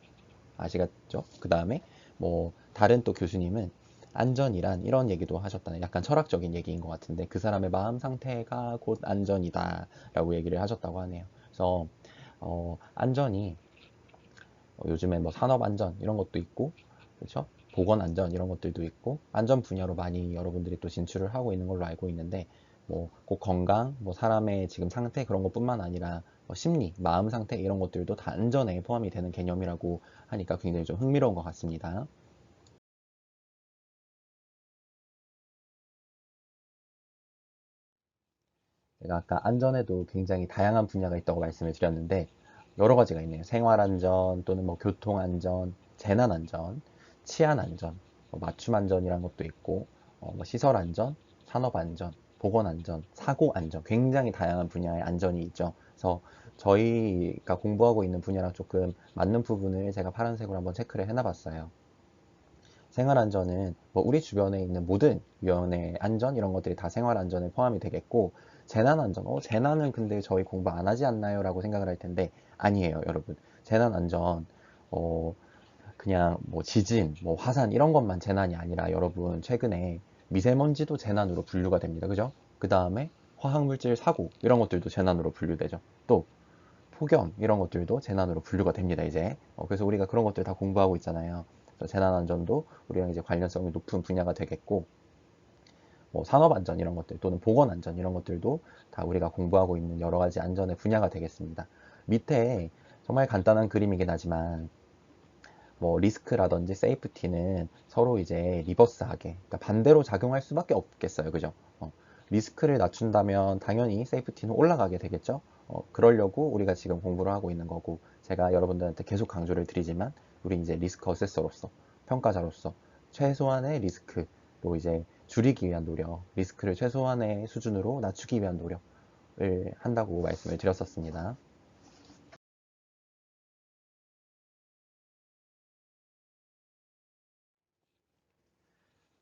아시겠죠? 그 다음에 뭐 다른 또 교수님은 안전이란 이런 얘기도 하셨다는, 약간 철학적인 얘기인 것 같은데, 그 사람의 마음 상태가 곧 안전이다 라고 얘기를 하셨다고 하네요. 그래서 안전이 요즘에 뭐 산업 안전 이런 것도 있고, 그렇죠? 보건 안전 이런 것들도 있고, 안전 분야로 많이 여러분들이 또 진출을 하고 있는 걸로 알고 있는데, 뭐 꼭 건강, 뭐 사람의 지금 상태 그런 것뿐만 아니라 심리, 마음 상태 이런 것들도 다 안전에 포함이 되는 개념이라고 하니까 굉장히 좀 흥미로운 것 같습니다. 제가 아까 안전에도 굉장히 다양한 분야가 있다고 말씀을 드렸는데, 여러 가지가 있네요. 생활안전 또는 뭐 교통안전, 재난안전, 치안안전, 뭐 맞춤안전이란 것도 있고, 뭐 시설안전, 산업안전, 보건안전, 사고안전, 굉장히 다양한 분야의 안전이 있죠. 그래서 저희가 공부하고 있는 분야랑 조금 맞는 부분을 제가 파란색으로 한번 체크를 해놔봤어요. 생활안전은 뭐 우리 주변에 있는 모든 위험의 안전 이런 것들이 다 생활안전에 포함이 되겠고, 재난안전, 재난은 근데 저희 공부 안 하지 않나요? 라고 생각을 할 텐데 아니에요, 여러분. 재난안전 어, 그냥 뭐 지진, 뭐 화산 이런 것만 재난이 아니라, 여러분 최근에 미세먼지도 재난으로 분류가 됩니다. 그죠? 그 다음에 화학물질 사고 이런 것들도 재난으로 분류되죠. 또 폭염 이런 것들도 재난으로 분류가 됩니다, 이제. 그래서 우리가 그런 것들 다 공부하고 있잖아요. 그래서 재난안전도 우리랑 이제 관련성이 높은 분야가 되겠고, 뭐 산업안전 이런 것들 또는 보건안전 이런 것들도 다 우리가 공부하고 있는 여러 가지 안전의 분야가 되겠습니다. 밑에 정말 간단한 그림이긴 하지만 뭐 리스크라든지 세이프티는 서로 이제 리버스하게, 그러니까 반대로 작용할 수밖에 없겠어요. 그죠? 리스크를 낮춘다면 당연히 세이프티는 올라가게 되겠죠. 그러려고 우리가 지금 공부를 하고 있는 거고, 제가 여러분들한테 계속 강조를 드리지만 우리 이제 리스크 어세서로서, 평가자로서 최소한의 리스크로 이제 줄이기 위한 노력, 리스크를 최소한의 수준으로 낮추기 위한 노력을 한다고 말씀을 드렸었습니다.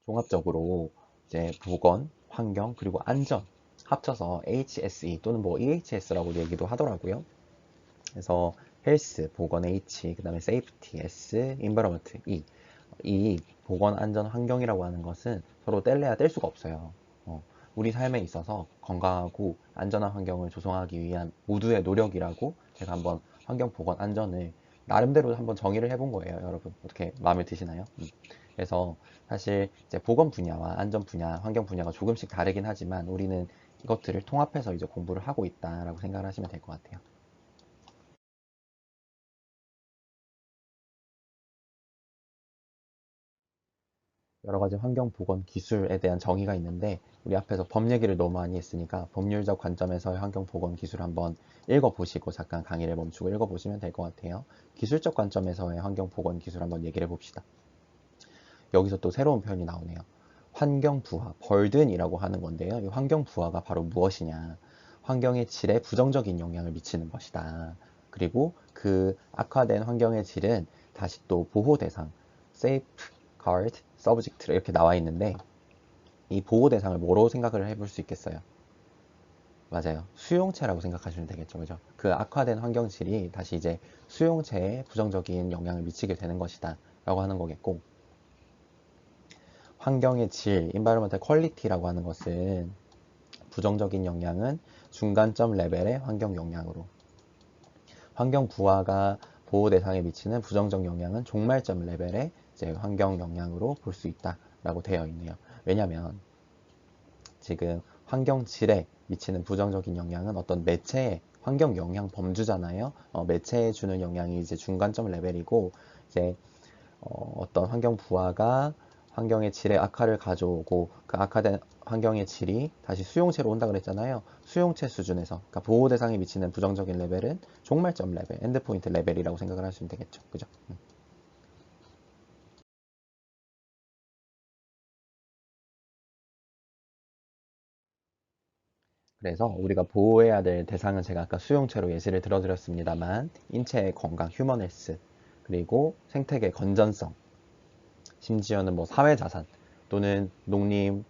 종합적으로 이제 보건, 환경, 그리고 안전 합쳐서 HSE 또는 뭐 EHS라고 얘기도 하더라고요. 그래서 헬스, 보건 H, 그 다음에 세이프티 S, 인바이러먼트 E. 이 보건, 안전, 환경이라고 하는 것은 서로 뗄래야 뗄 수가 없어요. 우리 삶에 있어서 건강하고 안전한 환경을 조성하기 위한 모두의 노력이라고 제가 한번 환경, 보건, 안전을 나름대로 한번 정의를 해본 거예요, 여러분. 어떻게 마음에 드시나요? 그래서 사실 이제 보건 분야와 안전 분야, 환경 분야가 조금씩 다르긴 하지만 우리는 이것들을 통합해서 이제 공부를 하고 있다라고 생각을 하시면 될 것 같아요. 여러 가지 환경보건 기술에 대한 정의가 있는데 우리 앞에서 법 얘기를 너무 많이 했으니까 법률적 관점에서의 환경보건 기술 한번 읽어보시고 잠깐 강의를 멈추고 읽어보시면 될 것 같아요. 기술적 관점에서의 환경보건 기술 한번 얘기를 해봅시다. 여기서 또 새로운 표현이 나오네요. 환경부하, 벌든이라고 하는 건데요. 이 환경부하가 바로 무엇이냐? 환경의 질에 부정적인 영향을 미치는 것이다. 그리고 그 악화된 환경의 질은 다시 또 보호 대상, safeguard, subject 이렇게 나와 있는데 이 보호 대상을 뭐로 생각을 해볼 수 있겠어요? 맞아요. 수용체라고 생각하시면 되겠죠. 그죠? 그 악화된 환경질이 다시 이제 수용체에 부정적인 영향을 미치게 되는 것이다. 라고 하는 거겠고, 환경의 질, environmental quality라고 하는 것은 부정적인 영향은 중간점 레벨의 환경 영향으로, 환경 부하가 보호 대상에 미치는 부정적 영향은 종말점 레벨의 이제 환경 영향으로 볼 수 있다라고 되어 있네요. 왜냐하면 지금 환경 질에 미치는 부정적인 영향은 어떤 매체의 환경 영향 범주잖아요. 매체에 주는 영향이 이제 중간점 레벨이고 이제 어떤 환경 부하가 환경의 질의 악화를 가져오고 그 악화된 환경의 질이 다시 수용체로 온다 그랬잖아요. 수용체 수준에서 그러니까 보호 대상에 미치는 부정적인 레벨은 종말점 레벨, 엔드포인트 레벨이라고 생각을 하시면 되겠죠. 그죠? 그래서 우리가 보호해야 될 대상은 제가 아까 수용체로 예시를 들어드렸습니다만 인체의 건강, 휴먼 헬스, 그리고 생태계 건전성, 심지어는 뭐 사회자산 또는 농림,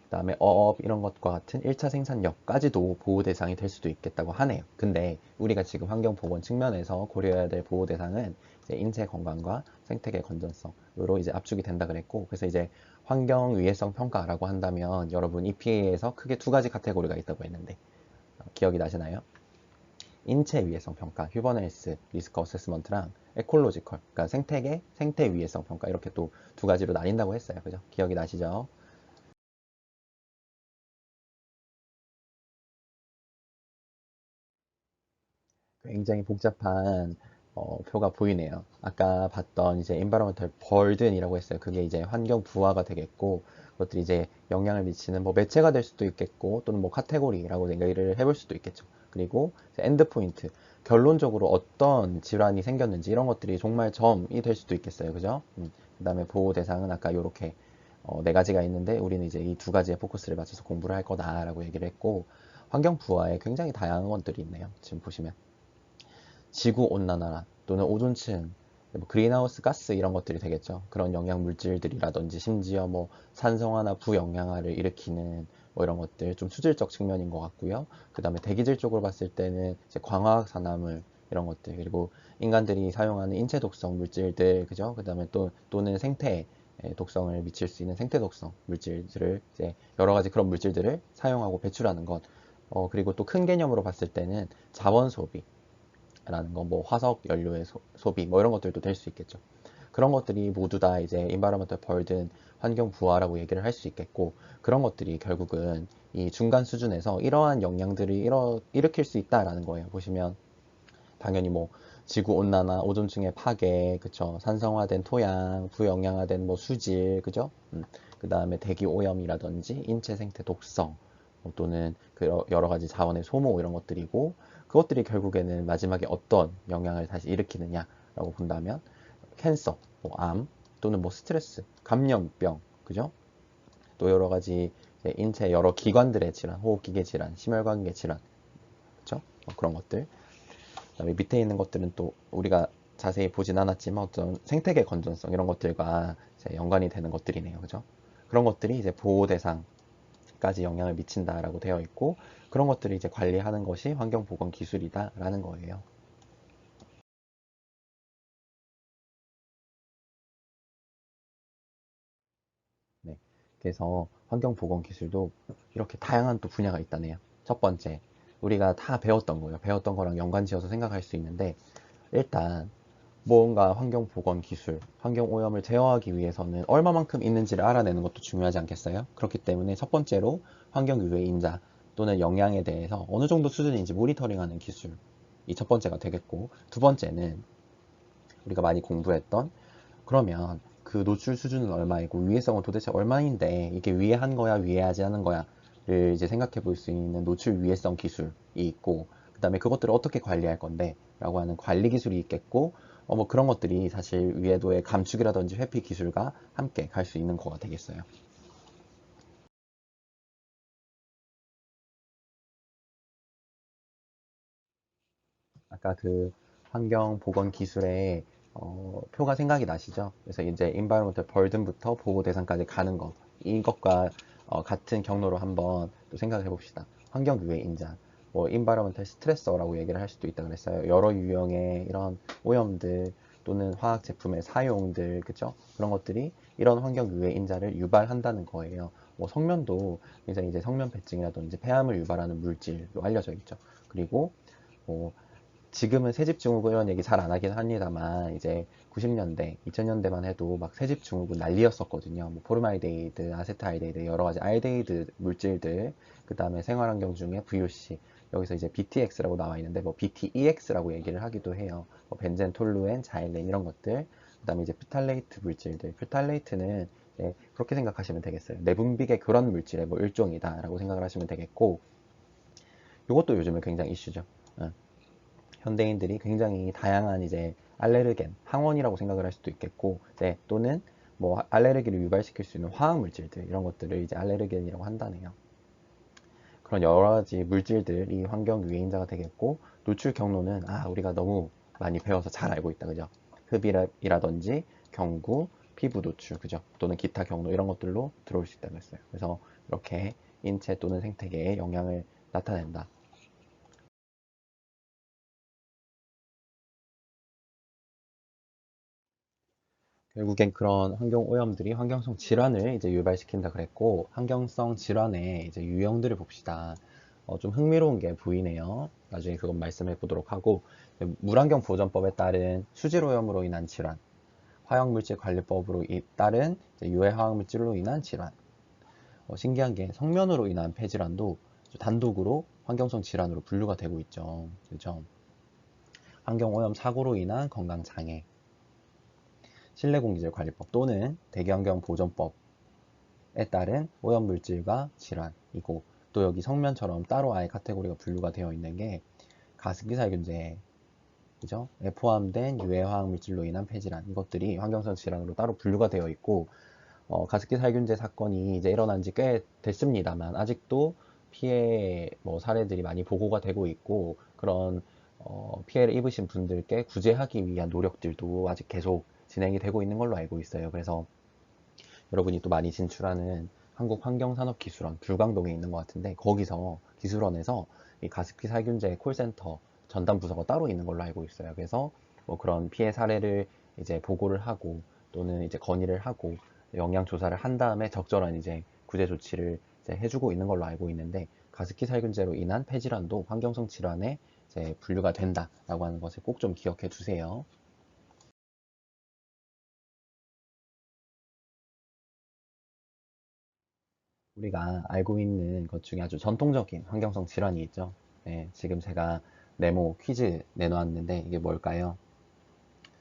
그다음에 어업 이런 것과 같은 1차 생산력까지도 보호 대상이 될 수도 있겠다고 하네요. 근데 우리가 지금 환경보건 측면에서 고려해야 될 보호 대상은 이제 인체 건강과 생태계 건전성으로 이제 압축이 된다 그랬고, 그래서 이제 환경 위해성 평가라고 한다면 여러분 EPA에서 크게 두 가지 카테고리가 있다고 했는데 기억이 나시나요? 인체 위해성 평가, 휴먼 헬스 리스크 어세스먼트랑 에콜로지컬, 그러니까 생태계, 생태 위해성 평가 이렇게 또 두 가지로 나뉜다고 했어요. 그죠? 기억이 나시죠? 굉장히 복잡한 표가 보이네요. 아까 봤던 이제 environmental burden이라고 했어요. 그게 이제 환경 부하가 되겠고, 그것들이 이제 영향을 미치는 뭐 매체가 될 수도 있겠고, 또는 뭐 카테고리라고 얘기를 해볼 수도 있겠죠. 그리고 엔드 포인트, 결론적으로 어떤 질환이 생겼는지 이런 것들이 정말 점이 될 수도 있겠어요. 그죠? 그다음에 보호 대상은 아까 이렇게 네 가지가 있는데 우리는 이제 이 두 가지에 포커스를 맞춰서 공부를 할 거다라고 얘기를 했고, 환경 부하에 굉장히 다양한 것들이 있네요. 지금 보시면. 지구 온난화 또는 오존층, 뭐 그린하우스 가스 이런 것들이 되겠죠. 그런 영양 물질들이라든지 심지어 뭐 산성화나 부영양화를 일으키는 뭐 이런 것들 좀 수질적 측면인 것 같고요. 그 다음에 대기질 쪽으로 봤을 때는 이제 광화학 산화물 이런 것들, 그리고 인간들이 사용하는 인체 독성 물질들, 그죠? 그 다음에 또는 생태 독성을 미칠 수 있는 생태 독성 물질들을 이제 여러 가지 그런 물질들을 사용하고 배출하는 것. 그리고 또 큰 개념으로 봤을 때는 자원 소비, 라는 거, 뭐 화석 연료의 소비, 뭐 이런 것들도 될 수 있겠죠. 그런 것들이 모두 다 이제 environmental burden, 환경 부하라고 얘기를 할 수 있겠고, 그런 것들이 결국은 이 중간 수준에서 이러한 영향들을 일으킬 수 있다라는 거예요. 보시면 당연히 뭐 지구 온난화, 오존층의 파괴, 그쵸? 산성화된 토양, 부영양화된 뭐 수질, 그죠? 그 다음에 대기 오염이라든지 인체 생태 독성, 또는 그 여러 가지 자원의 소모 이런 것들이고, 그것들이 결국에는 마지막에 어떤 영향을 다시 일으키느냐라고 본다면 캔서, 뭐 암, 또는 뭐 스트레스, 감염병, 그죠? 또 여러 가지 인체 여러 기관들의 질환, 호흡기계 질환, 심혈관계 질환, 그죠? 그런 것들. 그다음에 밑에 있는 것들은 또 우리가 자세히 보진 않았지만 어떤 생태계 건전성 이런 것들과 이제 연관이 되는 것들이네요. 그죠? 그런 것들이 이제 보호 대상까지 영향을 미친다라고 되어 있고, 그런 것들을 이제 관리하는 것이 환경보건 기술이다라는 거예요. 네. 그래서 환경보건 기술도 이렇게 다양한 또 분야가 있다네요. 첫 번째, 우리가 다 배웠던 거예요. 배웠던 거랑 연관지어서 생각할 수 있는데, 일단 무언가 환경 보건 기술, 환경 오염을 제어하기 위해서는 얼마만큼 있는지를 알아내는 것도 중요하지 않겠어요? 그렇기 때문에 첫 번째로 환경 유해 인자 또는 영양에 대해서 어느 정도 수준인지 모니터링하는 기술이 첫 번째가 되겠고, 두 번째는 우리가 많이 공부했던, 그러면 그 노출 수준은 얼마이고 위해성은 도대체 얼마인데 이게 위해한 거야 위해하지 않은 거야를 이제 생각해 볼 수 있는 노출 위해성 기술이 있고, 그 다음에 그것들을 어떻게 관리할 건데 라고 하는 관리 기술이 있겠고, 뭐 그런 것들이 사실 위해도의 감축이라든지 회피 기술과 함께 갈 수 있는 거가 되겠어요. 아까 그 환경 보건 기술의 표가 생각이 나시죠? 그래서 이제 environmental burden부터 보호 대상까지 가는 거, 이것과 같은 경로로 한번 또 생각을 해봅시다. 환경 유해 인자, 뭐 environmental stress라고 얘기를 할 수도 있다 그랬어요. 여러 유형의 이런 오염들 또는 화학 제품의 사용들, 그죠? 그런 것들이 이런 환경 유해 인자를 유발한다는 거예요. 뭐 성면도 굉장히 이제 성면 패증이라든지 폐암을 유발하는 물질로 알려져 있죠. 그리고 뭐 지금은 새집 증후군 이런 얘기 잘 안 하긴 합니다만, 이제 90년대, 2000년대만 해도 막 새집 증후군 난리였었거든요. 뭐 포르말데히드, 아세트알데히드, 여러 가지 알데히드 물질들, 그 다음에 생활환경 중에 VOC, 여기서 이제 BTX라고 나와 있는데 뭐 BTEX라고 얘기를 하기도 해요. 뭐 벤젠, 톨루엔, 자일렌 이런 것들, 그 다음에 이제 프탈레이트 물질들. 프탈레이트는 그렇게 생각하시면 되겠어요. 내분비계 그런 물질의 뭐 일종이다라고 생각을 하시면 되겠고, 이것도 요즘에 굉장히 이슈죠. 어. 현대인들이 굉장히 다양한 이제 알레르겐, 항원이라고 생각을 할 수도 있겠고, 네, 또는 뭐 알레르기를 유발시킬 수 있는 화학 물질들 이런 것들을 이제 알레르겐이라고 한다네요. 그런 여러 가지 물질들이 환경 유해인자가 되겠고, 노출 경로는 우리가 너무 많이 배워서 잘 알고 있다, 그죠? 흡입이라든지 경구, 피부 노출, 그죠? 또는 기타 경로 이런 것들로 들어올 수 있다고 했어요. 그래서 이렇게 인체 또는 생태계에 영향을 나타낸다. 결국엔 그런 환경 오염들이 환경성 질환을 이제 유발시킨다 그랬고, 환경성 질환의 이제 유형들을 봅시다. 좀 흥미로운 게 보이네요. 나중에 그건 말씀해 보도록 하고, 물환경 보전법에 따른 수질 오염으로 인한 질환, 화학물질 관리법으로 따른 이제 유해 화학물질로 인한 질환. 신기한 게 성면으로 인한 폐질환도 단독으로 환경성 질환으로 분류가 되고 있죠. 그죠? 환경 오염 사고로 인한 건강 장애, 실내공기질 관리법 또는 대기환경 보전법에 따른 오염물질과 질환이고, 또 여기 성면처럼 따로 아예 카테고리가 분류가 되어 있는 게 가습기 살균제, 그죠? 에 포함된 유해 화학물질로 인한 폐질환, 이것들이 환경성 질환으로 따로 분류가 되어 있고, 가습기 살균제 사건이 이제 일어난 지 꽤 됐습니다만 아직도 피해 뭐 사례들이 많이 보고가 되고 있고, 그런 피해를 입으신 분들께 구제하기 위한 노력들도 아직 계속 진행이 되고 있는 걸로 알고 있어요. 그래서 여러분이 또 많이 진출하는 한국환경산업기술원 불광동에 있는 것 같은데, 거기서 기술원에서 이 가습기 살균제 콜센터 전담 부서가 따로 있는 걸로 알고 있어요. 그래서 뭐 그런 피해 사례를 이제 보고를 하고 또는 이제 건의를 하고 영향 조사를 한 다음에 적절한 이제 구제 조치를 이제 해주고 있는 걸로 알고 있는데, 가습기 살균제로 인한 폐질환도 환경성 질환에 이제 분류가 된다라고 하는 것을 꼭 좀 기억해 두세요. 우리가 알고 있는 것 중에 아주 전통적인 환경성 질환이 있죠. 네, 지금 제가 네모 퀴즈 내놓았는데 이게 뭘까요?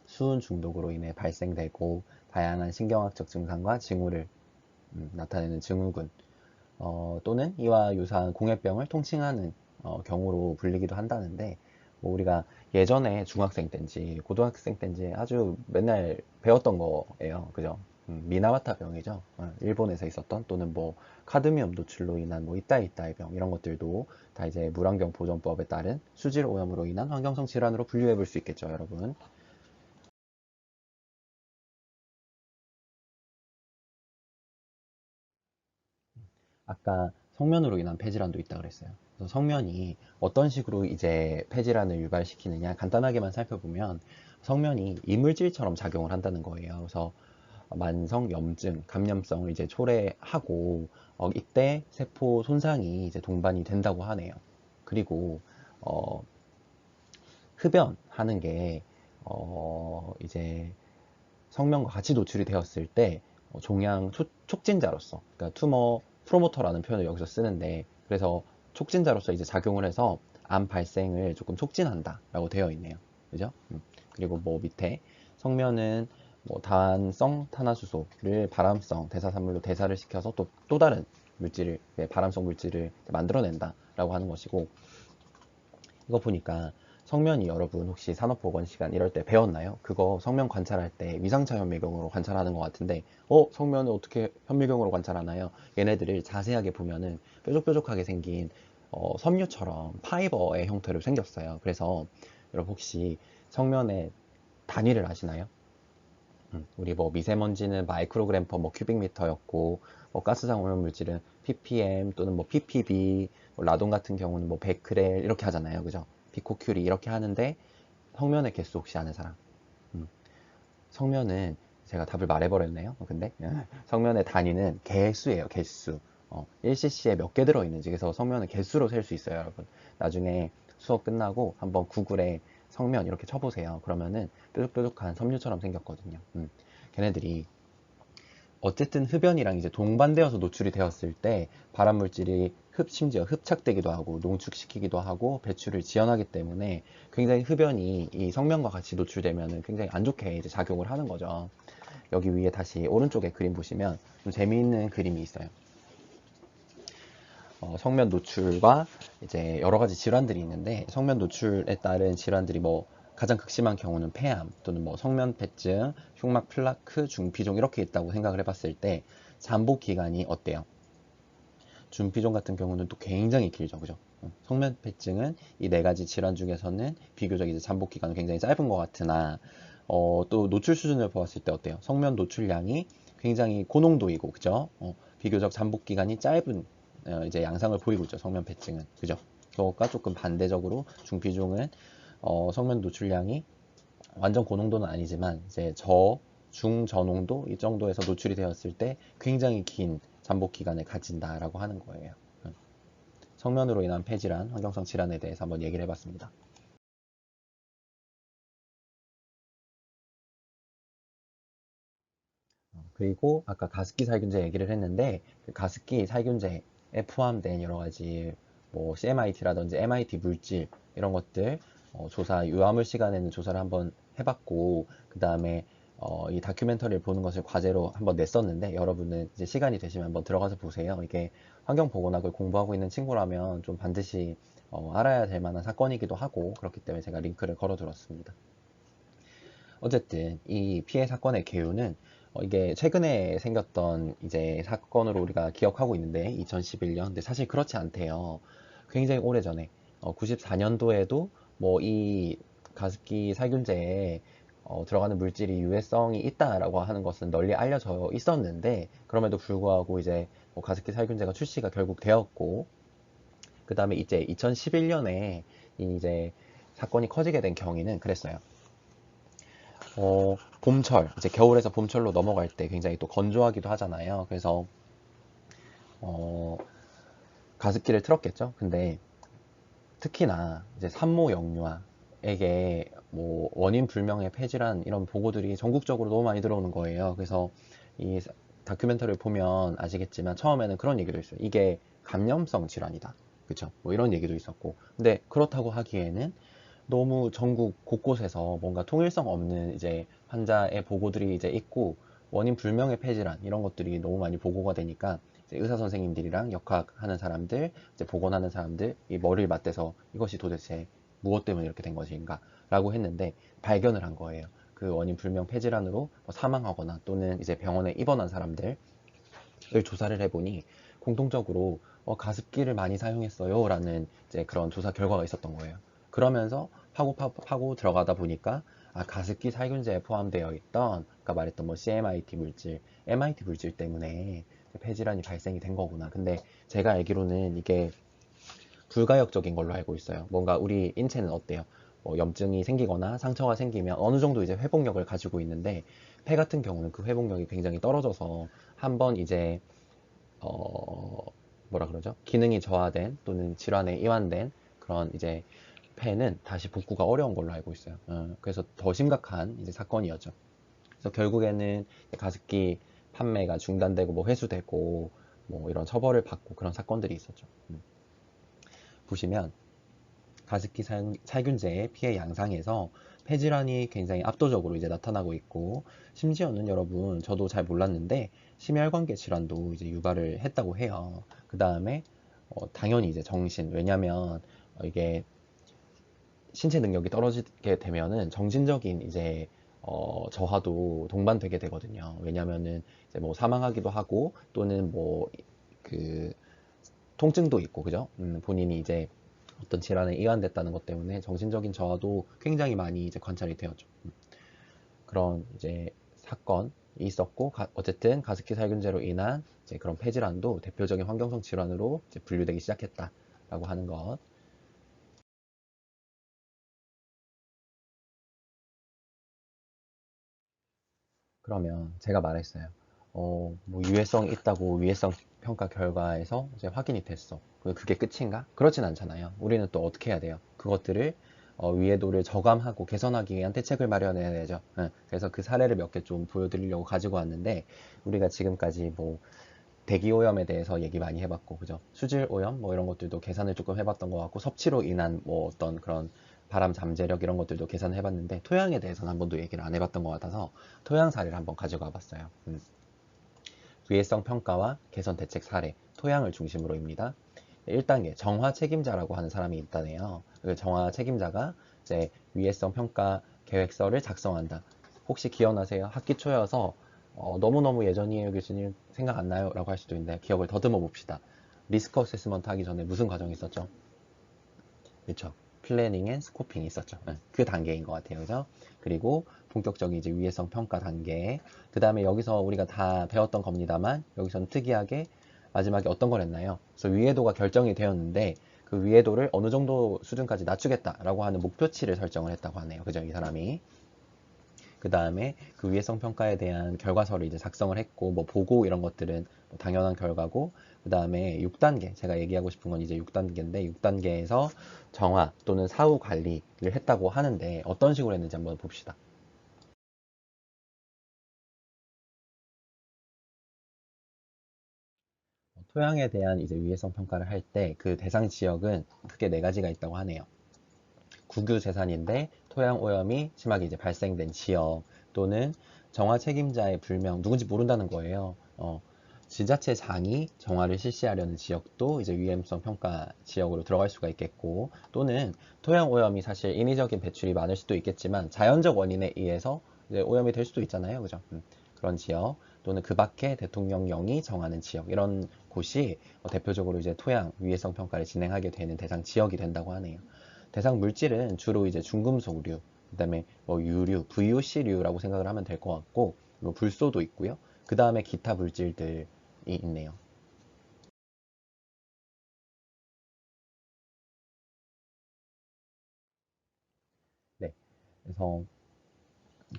수은 중독으로 인해 발생되고 다양한 신경학적 증상과 징후를 나타내는 증후군, 또는 이와 유사한 공해병을 통칭하는 경우로 불리기도 한다는데, 뭐 우리가 예전에 중학생 때인지 고등학생 때인지 아주 맨날 배웠던 거예요. 그죠? 미나마타 병이죠. 일본에서 있었던, 또는 뭐 카드미움 노출로 인한 뭐 이따이따이 병 이런 것들도 다 이제 물환경 보존법에 따른 수질 오염으로 인한 환경성 질환으로 분류해 볼 수 있겠죠, 여러분. 아까 성면으로 인한 폐질환도 있다 그랬어요. 그래서 성면이 어떤 식으로 이제 폐질환을 유발시키느냐 간단하게만 살펴보면, 성면이 이물질처럼 작용을 한다는 거예요. 그래서 만성 염증, 감염성을 이제 초래하고, 이때 세포 손상이 이제 동반이 된다고 하네요. 그리고 어, 흡연하는 게 이제 성면과 같이 노출이 되었을 때 종양 촉진자로서, 그러니까 투머 프로모터라는 표현을 여기서 쓰는데, 그래서 촉진자로서 이제 작용을 해서 암 발생을 조금 촉진한다라고 되어 있네요. 그죠? 그리고 뭐 밑에 성면은 뭐 단성 탄화수소를 바람성 대사산물로 대사를 시켜서 또 다른 물질을, 바람성 물질을 만들어낸다라고 하는 것이고, 이거 보니까 성면이 여러분 혹시 산업보건 시간 이럴 때 배웠나요? 그거 성면 관찰할 때 위상차 현미경으로 관찰하는 것 같은데, 성면을 어떻게 현미경으로 관찰하나요? 얘네들을 자세하게 보면은 뾰족뾰족하게 생긴 섬유처럼 파이버의 형태로 생겼어요. 그래서 여러분 혹시 성면의 단위를 아시나요? 우리 뭐 미세먼지는 마이크로그램 퍼 뭐 큐빅미터였고, 뭐 가스장 오염 물질은 ppm 또는 뭐 ppb, 뭐 라돈 같은 경우는 뭐 베크렐 이렇게 하잖아요, 그죠? 피코큐리 이렇게 하는데, 성면의 개수 혹시 아는 사람? 음, 성면은 제가 답을 말해버렸네요. 근데 성면의 단위는 개수예요, 개수. 1cc에 몇 개 들어있는지, 그래서 성면은 개수로 셀 수 있어요, 여러분. 나중에 수업 끝나고 한번 구글에 성면 이렇게 쳐보세요. 그러면은 뾰족뾰족한 섬유처럼 생겼거든요. 걔네들이 어쨌든 흡연이랑 이제 동반되어서 노출이 되었을 때 발암물질이 심지어 흡착되기도 하고 농축시키기도 하고 배출을 지연하기 때문에 굉장히 흡연이 이 성면과 같이 노출되면 굉장히 안 좋게 이제 작용을 하는 거죠. 여기 위에 다시 오른쪽에 그림 보시면 좀 재미있는 그림이 있어요. 성면 노출과 이제 여러 가지 질환들이 있는데, 성면 노출에 따른 질환들이 뭐 가장 극심한 경우는 폐암 또는 뭐 성면폐증, 흉막 플라크, 중피종 이렇게 있다고 생각을 해봤을 때 잠복 기간이 어때요? 중피종 같은 경우는 또 굉장히 길죠, 그죠? 성면폐증은 이 네 가지 질환 중에서는 비교적 이제 잠복 기간은 굉장히 짧은 것 같으나, 또 노출 수준을 보았을 때 어때요? 성면 노출량이 굉장히 고농도이고, 그죠? 비교적 잠복 기간이 짧은 이제 양상을 보이고 있죠, 성면폐증은, 그죠? 그것과 조금 반대적으로 중피종은 성면 노출량이 완전 고농도는 아니지만 이제 중저농도 이 정도에서 노출이 되었을 때 굉장히 긴 잠복 기간을 가진다라고 하는 거예요. 성면으로 인한 폐질환, 환경성 질환에 대해서 한번 얘기를 해봤습니다. 그리고 아까 가습기 살균제 얘기를 했는데, 그 가습기 살균제에 포함된 여러 가지 뭐 CMIT라든지 MIT 물질 이런 것들 조사 유아물 시간에는 조사를 한번 해봤고, 그 다음에 이 다큐멘터리를 보는 것을 과제로 한번 냈었는데, 여러분은 이제 시간이 되시면 한번 들어가서 보세요. 이게 환경보건학을 공부하고 있는 친구라면 좀 반드시 알아야 될 만한 사건이기도 하고, 그렇기 때문에 제가 링크를 걸어둘었습니다. 어쨌든 이 피해 사건의 개요는 이게 최근에 생겼던 이제 사건으로 우리가 기억하고 있는데, 2011년. 근데 사실 그렇지 않대요. 굉장히 오래전에 94년도에도 뭐 이 가습기 살균제에 들어가는 물질이 유해성이 있다라고 하는 것은 널리 알려져 있었는데, 그럼에도 불구하고 이제 뭐 가습기 살균제가 출시가 결국 되었고, 그 다음에 이제 2011년에 이제 사건이 커지게 된 경위는 그랬어요. 봄철, 이제 겨울에서 봄철로 넘어갈 때 굉장히 또 건조하기도 하잖아요. 그래서, 어, 가습기를 틀었겠죠. 근데 특히나 이제 산모 영유아에게 뭐 원인 불명의 폐질환 이런 보고들이 전국적으로 너무 많이 들어오는 거예요. 그래서 이 다큐멘터리를 보면 아시겠지만 처음에는 그런 얘기도 있어요. 이게 감염성 질환이다. 그쵸? 뭐 이런 얘기도 있었고. 근데 그렇다고 하기에는 너무 전국 곳곳에서 뭔가 통일성 없는 이제 환자의 보고들이 이제 있고, 원인 불명의 폐질환 이런 것들이 너무 많이 보고가 되니까 이제 의사 선생님들이랑 역학하는 사람들, 이제 보건하는 사람들 이 머리를 맞대서 이것이 도대체 무엇 때문에 이렇게 된 것인가 라고 했는데, 발견을 한 거예요. 그 원인 불명 폐질환으로 뭐 사망하거나 또는 이제 병원에 입원한 사람들을 조사를 해보니 공통적으로 가습기를 많이 사용했어요 라는 이제 그런 조사 결과가 있었던 거예요. 그러면서 파고 들어가다 보니까 가습기 살균제에 포함되어 있던 아까 말했던 뭐 CMIT 물질, MIT 물질 때문에 폐질환이 발생이 된 거구나. 근데 제가 알기로는 이게 불가역적인 걸로 알고 있어요. 뭔가 우리 인체는 어때요? 염증이 생기거나 상처가 생기면 어느 정도 이제 회복력을 가지고 있는데, 폐 같은 경우는 그 회복력이 굉장히 떨어져서 한번 이제 어, 뭐라 그러죠? 기능이 저하된 또는 질환에 이완된 그런 이제 폐는 다시 복구가 어려운 걸로 알고 있어요. 그래서 더 심각한 이제 사건이었죠. 그래서 결국에는 가습기 판매가 중단되고 뭐 회수되고 뭐 이런 처벌을 받고 그런 사건들이 있었죠. 보시면 가습기 살균제의 피해 양상에서 폐질환이 굉장히 압도적으로 이제 나타나고 있고, 심지어는 여러분 저도 잘 몰랐는데 심혈관계 질환도 이제 유발을 했다고 해요. 그 다음에 당연히 이제 정신, 왜냐면 이게 신체 능력이 떨어지게 되면은 정신적인 이제 저하도 동반되게 되거든요. 왜냐면은 이제 뭐 사망하기도 하고 또는 뭐 그 통증도 있고 그죠? 본인이 이제 어떤 질환에 이완됐다는 것 때문에 정신적인 저하도 굉장히 많이 이제 관찰이 되었죠. 그런 이제 사건이 있었고 어쨌든 가습기 살균제로 인한 이제 그런 폐질환도 대표적인 환경성 질환으로 이제 분류되기 시작했다라고 하는 것. 그러면 제가 말했어요. 뭐 유해성 있다고 위해성 평가 결과에서 이제 확인이 됐어. 그게 끝인가? 그렇진 않잖아요. 우리는 또 어떻게 해야 돼요? 그것들을 위해도를 저감하고 개선하기 위한 대책을 마련해야 되죠. 예, 그래서 그 사례를 몇 개 좀 보여드리려고 가지고 왔는데 우리가 지금까지 뭐 대기 오염에 대해서 얘기 많이 해봤고, 그죠? 수질 오염 뭐 이런 것들도 계산을 조금 해봤던 것 같고, 섭취로 인한 뭐 어떤 그런 바람 잠재력 이런 것들도 계산을 해봤는데 토양에 대해서는 한 번도 얘기를 안 해봤던 것 같아서 토양 사례를 한번 가져가 봤어요. 위해성 평가와 개선 대책 사례, 토양을 중심으로입니다. 1단계 정화 책임자라고 하는 사람이 있다네요. 그 정화 책임자가 이제 위해성 평가 계획서를 작성한다. 혹시 기억나세요? 학기 초여서 너무너무 예전이에요 교수님 생각 안 나요? 라고 할 수도 있는데 기억을 더듬어 봅시다. 리스크 어세스먼트 하기 전에 무슨 과정이 있었죠? 그렇죠. 플래닝 앤 스코핑이 있었죠. 그 단계인 것 같아요. 그죠? 그리고 본격적인 이제 위해성 평가 단계. 그 다음에 여기서 우리가 다 배웠던 겁니다만 여기서는 특이하게 마지막에 어떤 걸 했나요? 그래서 위해도가 결정이 되었는데 그 위해도를 어느 정도 수준까지 낮추겠다라고 하는 목표치를 설정을 했다고 하네요. 그죠? 이 사람이. 그 다음에 그 위해성 평가에 대한 결과서를 이제 작성을 했고, 뭐 보고 이런 것들은 뭐 당연한 결과고, 그 다음에 6단계, 제가 얘기하고 싶은 건 이제 6단계인데, 6단계에서 정화 또는 사후 관리를 했다고 하는데, 어떤 식으로 했는지 한번 봅시다. 토양에 대한 이제 위해성 평가를 할 때 그 대상 지역은 크게 네 가지가 있다고 하네요. 국유 재산인데 토양 오염이 심하게 이제 발생된 지역 또는 정화 책임자의 불명, 누군지 모른다는 거예요. 지자체장이 정화를 실시하려는 지역도 이제 위험성 평가 지역으로 들어갈 수가 있겠고, 또는 토양 오염이 사실 인위적인 배출이 많을 수도 있겠지만 자연적 원인에 의해서 이제 오염이 될 수도 있잖아요. 그죠? 그런 지역 또는 그 밖에 대통령령이 정하는 지역 이런 곳이 대표적으로 이제 토양 위해성 평가를 진행하게 되는 대상 지역이 된다고 하네요. 대상 물질은 주로 이제 중금속류, 그다음에 뭐 유류, VOC류라고 생각을 하면 될 것 같고, 뭐 불소도 있고요. 그 다음에 기타 물질들이 있네요. 네. 그래서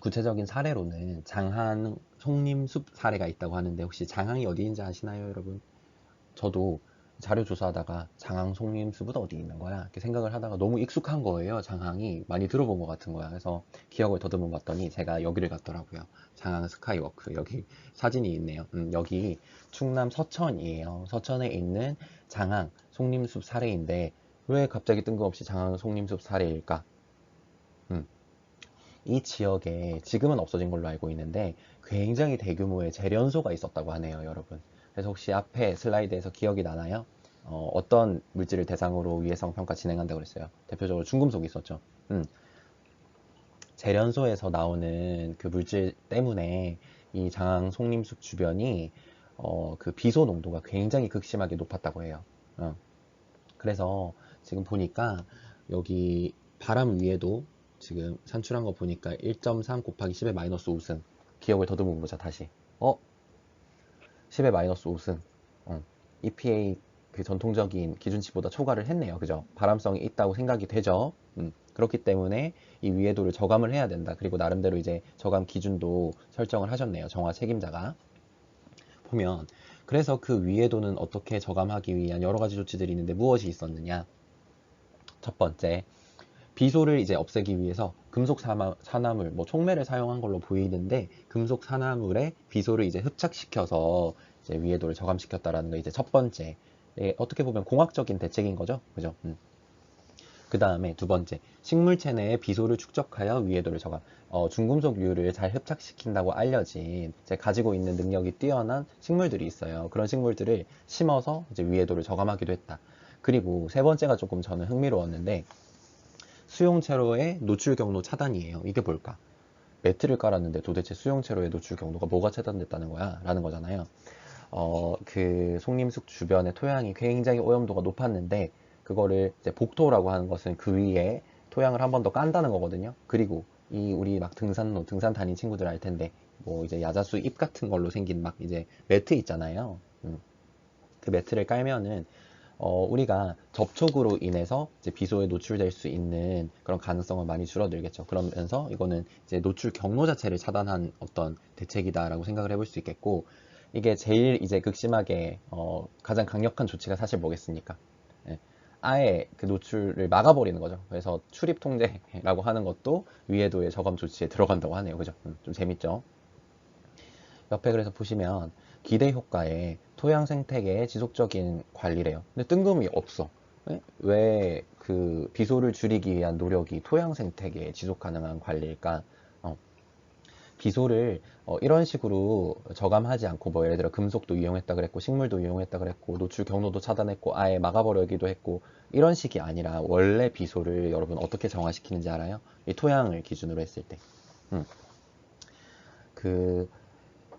구체적인 사례로는 장항 송림숲 사례가 있다고 하는데 혹시 장항이 어디인지 아시나요, 여러분? 저도 자료 조사하다가 장항 송림숲은 어디 있는 거야? 이렇게 생각을 하다가 너무 익숙한 거예요. 장항이 많이 들어본 것 같은 거야. 그래서 기억을 더듬어 봤더니 제가 여기를 갔더라고요. 장항 스카이워크 여기 사진이 있네요. 여기 충남 서천이에요. 서천에 있는 장항 송림숲 사례인데 왜 갑자기 뜬금없이 장항 송림숲 사례일까? 음, 이 지역에 지금은 없어진 걸로 알고 있는데 굉장히 대규모의 재련소가 있었다고 하네요, 여러분. 그래서 혹시 앞에 슬라이드에서 기억이 나나요? 어떤 물질을 대상으로 위해성 평가 진행한다고 그랬어요? 대표적으로 중금속이 있었죠. 음, 재련소에서 나오는 그 물질 때문에 이 장항 송림숲 주변이 그 비소 농도가 굉장히 극심하게 높았다고 해요. 어, 그래서 지금 보니까 여기 바람 위에도 지금 산출한 거 보니까 1.3 곱하기 10의 마이너스 5승. 기억을 더듬어 보자, 다시. 10의 마이너스 5승. EPA 그 전통적인 기준치보다 초과를 했네요. 그죠? 바람성이 있다고 생각이 되죠? 그렇기 때문에 이 위해도를 저감을 해야 된다. 그리고 나름대로 이제 저감 기준도 설정을 하셨네요. 정화 책임자가. 보면 그래서 그 위해도는 어떻게 저감하기 위한 여러 가지 조치들이 있는데 무엇이 있었느냐? 첫 번째, 비소를 이제 없애기 위해서 금속 산화물, 뭐 촉매를 사용한 걸로 보이는데 금속 산화물에 비소를 이제 흡착시켜서 이제 위해도를 저감시켰다라는 게 이제 첫 번째. 어떻게 보면 공학적인 대책인 거죠, 그죠? 그 다음에 두 번째, 식물 체내의 비소를 축적하여 위해도를 저감. 중금속류를 잘 흡착시킨다고 알려진 이제 가지고 있는 능력이 뛰어난 식물들이 있어요. 그런 식물들을 심어서 이제 위해도를 저감하기도 했다. 그리고 세 번째가 조금 저는 흥미로웠는데 수용체로의 노출 경로 차단이에요. 이게 뭘까? 매트를 깔았는데 도대체 수용체로의 노출 경로가 뭐가 차단됐다는 거야? 라는 거잖아요. 그 송림숲 주변의 토양이 굉장히 오염도가 높았는데 그거를 이제 복토라고 하는 것은 그 위에 토양을 한 번 더 깐다는 거거든요. 그리로 이 우리 막 등산 다닌 친구들 알 텐데 뭐 이제 야자수 잎 같은 걸로 생긴 막 이제 매트 있잖아요. 그 매트를 깔면은 우리가 접촉으로 인해서 이제 비소에 노출될 수 있는 그런 가능성은 많이 줄어들겠죠. 그러면서 이거는 이제 노출 경로 자체를 차단한 어떤 대책이다라고 생각을 해볼 수 있겠고, 이게 제일 이제 극심하게 가장 강력한 조치가 사실 뭐겠습니까? 예, 아예 그 노출을 막아버리는 거죠. 그래서 출입 통제라고 하는 것도 위해도의 저감 조치에 들어간다고 하네요. 그죠? 좀 재밌죠? 옆에 그래서 보시면 기대 효과에 토양 생태계의 지속적인 관리래요. 근데 뜬금이 없어. 왜 그 비소를 줄이기 위한 노력이 토양 생태계의 지속 가능한 관리일까? 비소를 이런 식으로 저감하지 않고 뭐 예를 들어 금속도 이용했다 그랬고 식물도 이용했다 그랬고 노출 경로도 차단했고 아예 막아버리기도 했고 이런 식이 아니라 원래 비소를 여러분 어떻게 정화시키는지 알아요? 이 토양을 기준으로 했을 때. 음. 그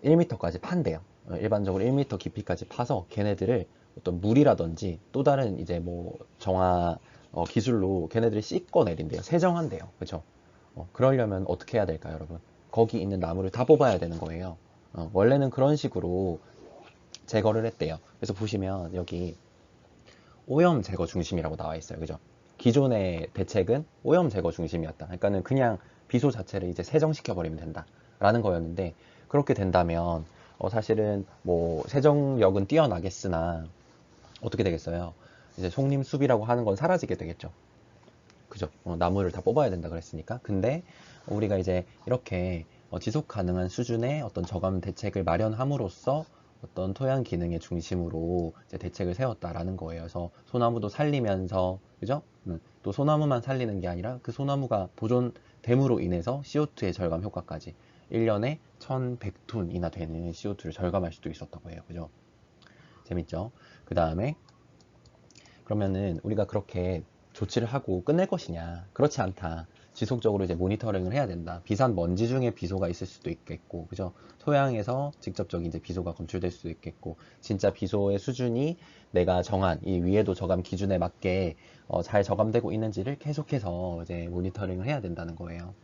1m까지 판대요. 일반적으로 1m 깊이까지 파서 걔네들을 어떤 물이라든지 또 다른 이제 뭐 정화 기술로 걔네들을 씻고 내린대요. 세정한대요. 그죠? 그러려면 어떻게 해야 될까요, 여러분? 거기 있는 나무를 다 뽑아야 되는 거예요. 원래는 그런 식으로 제거를 했대요. 그래서 보시면 여기 오염 제거 중심이라고 나와 있어요. 그죠? 기존의 대책은 오염 제거 중심이었다. 그러니까는 그냥 비소 자체를 이제 세정시켜 버리면 된다. 라는 거였는데 그렇게 된다면 사실은 뭐 세정력은 뛰어나겠으나 어떻게 되겠어요? 이제 송림숲이라고 하는 건 사라지게 되겠죠. 그죠? 나무를 다 뽑아야 된다 그랬으니까. 근데 우리가 이제 이렇게 지속 가능한 수준의 어떤 저감 대책을 마련함으로써 어떤 토양 기능의 중심으로 이제 대책을 세웠다라는 거예요. 그래서 소나무도 살리면서, 그죠? 또 소나무만 살리는 게 아니라 그 소나무가 보존됨으로 인해서 CO2의 절감 효과까지 1년에 1100톤이나 되는 CO2를 절감할 수도 있었다고 해요. 그죠? 재밌죠? 그 다음에 그러면은 우리가 그렇게 조치를 하고 끝낼 것이냐? 그렇지 않다. 지속적으로 이제 모니터링을 해야 된다. 비산 먼지 중에 비소가 있을 수도 있겠고, 그죠? 토양에서 직접적인 이제 비소가 검출될 수도 있겠고, 진짜 비소의 수준이 내가 정한 이 위에도 저감 기준에 맞게 잘 저감되고 있는지를 계속해서 이제 모니터링을 해야 된다는 거예요.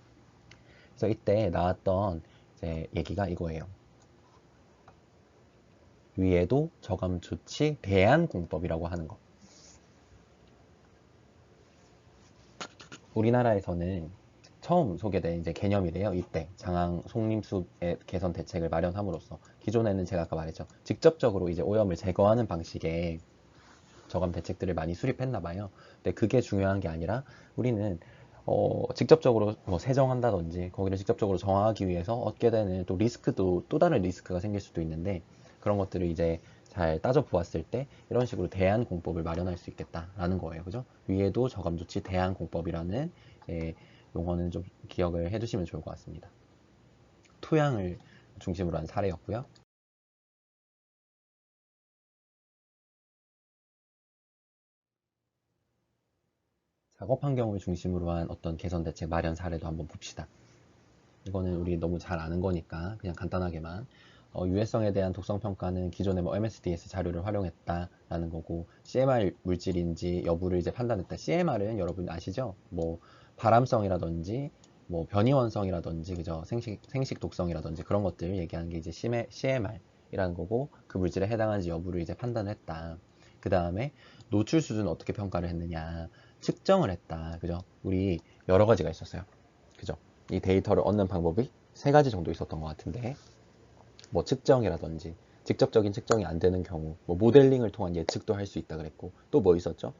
그래서 이때 나왔던 이제 얘기가 이거예요. 위에도 저감 조치 대안 공법이라고 하는 거. 우리나라에서는 처음 소개된 이제 개념이래요. 이때 장항 송림숲의 개선 대책을 마련함으로써 기존에는 제가 아까 말했죠. 직접적으로 이제 오염을 제거하는 방식의 저감 대책들을 많이 수립했나 봐요. 근데 그게 중요한 게 아니라 우리는 직접적으로 뭐 세정한다든지 거기를 직접적으로 정화하기 위해서 얻게 되는 또 리스크도 또 다른 리스크가 생길 수도 있는데 그런 것들을 이제 잘 따져 보았을 때 이런 식으로 대안 공법을 마련할 수 있겠다라는 거예요. 그죠? 위에도 저감 조치 대안 공법이라는 용어는 좀 기억을 해두시면 좋을 것 같습니다. 토양을 중심으로 한 사례였고요. 작업 환경을 중심으로 한 어떤 개선 대책 마련 사례도 한번 봅시다. 이거는 우리 너무 잘 아는 거니까 그냥 간단하게만 유해성에 대한 독성 평가는 기존의 뭐 MSDS 자료를 활용했다라는 거고 CMR 물질인지 여부를 이제 판단했다. CMR은 여러분 아시죠? 뭐 발암성이라든지 뭐 변이원성이라든지 그죠? 생식 독성이라든지 그런 것들 얘기하는 게 이제 CMR이라는 거고 그 물질에 해당하는지 여부를 이제 판단했다. 그 다음에 노출 수준은 어떻게 평가를 했느냐? 측정을 했다. 그죠? 우리 여러 가지가 있었어요. 그죠? 이 데이터를 얻는 방법이 세 가지 정도 있었던 것 같은데 뭐 측정이라든지 직접적인 측정이 안 되는 경우 뭐 모델링을 통한 예측도 할 수 있다 그랬고 또 뭐 있었죠?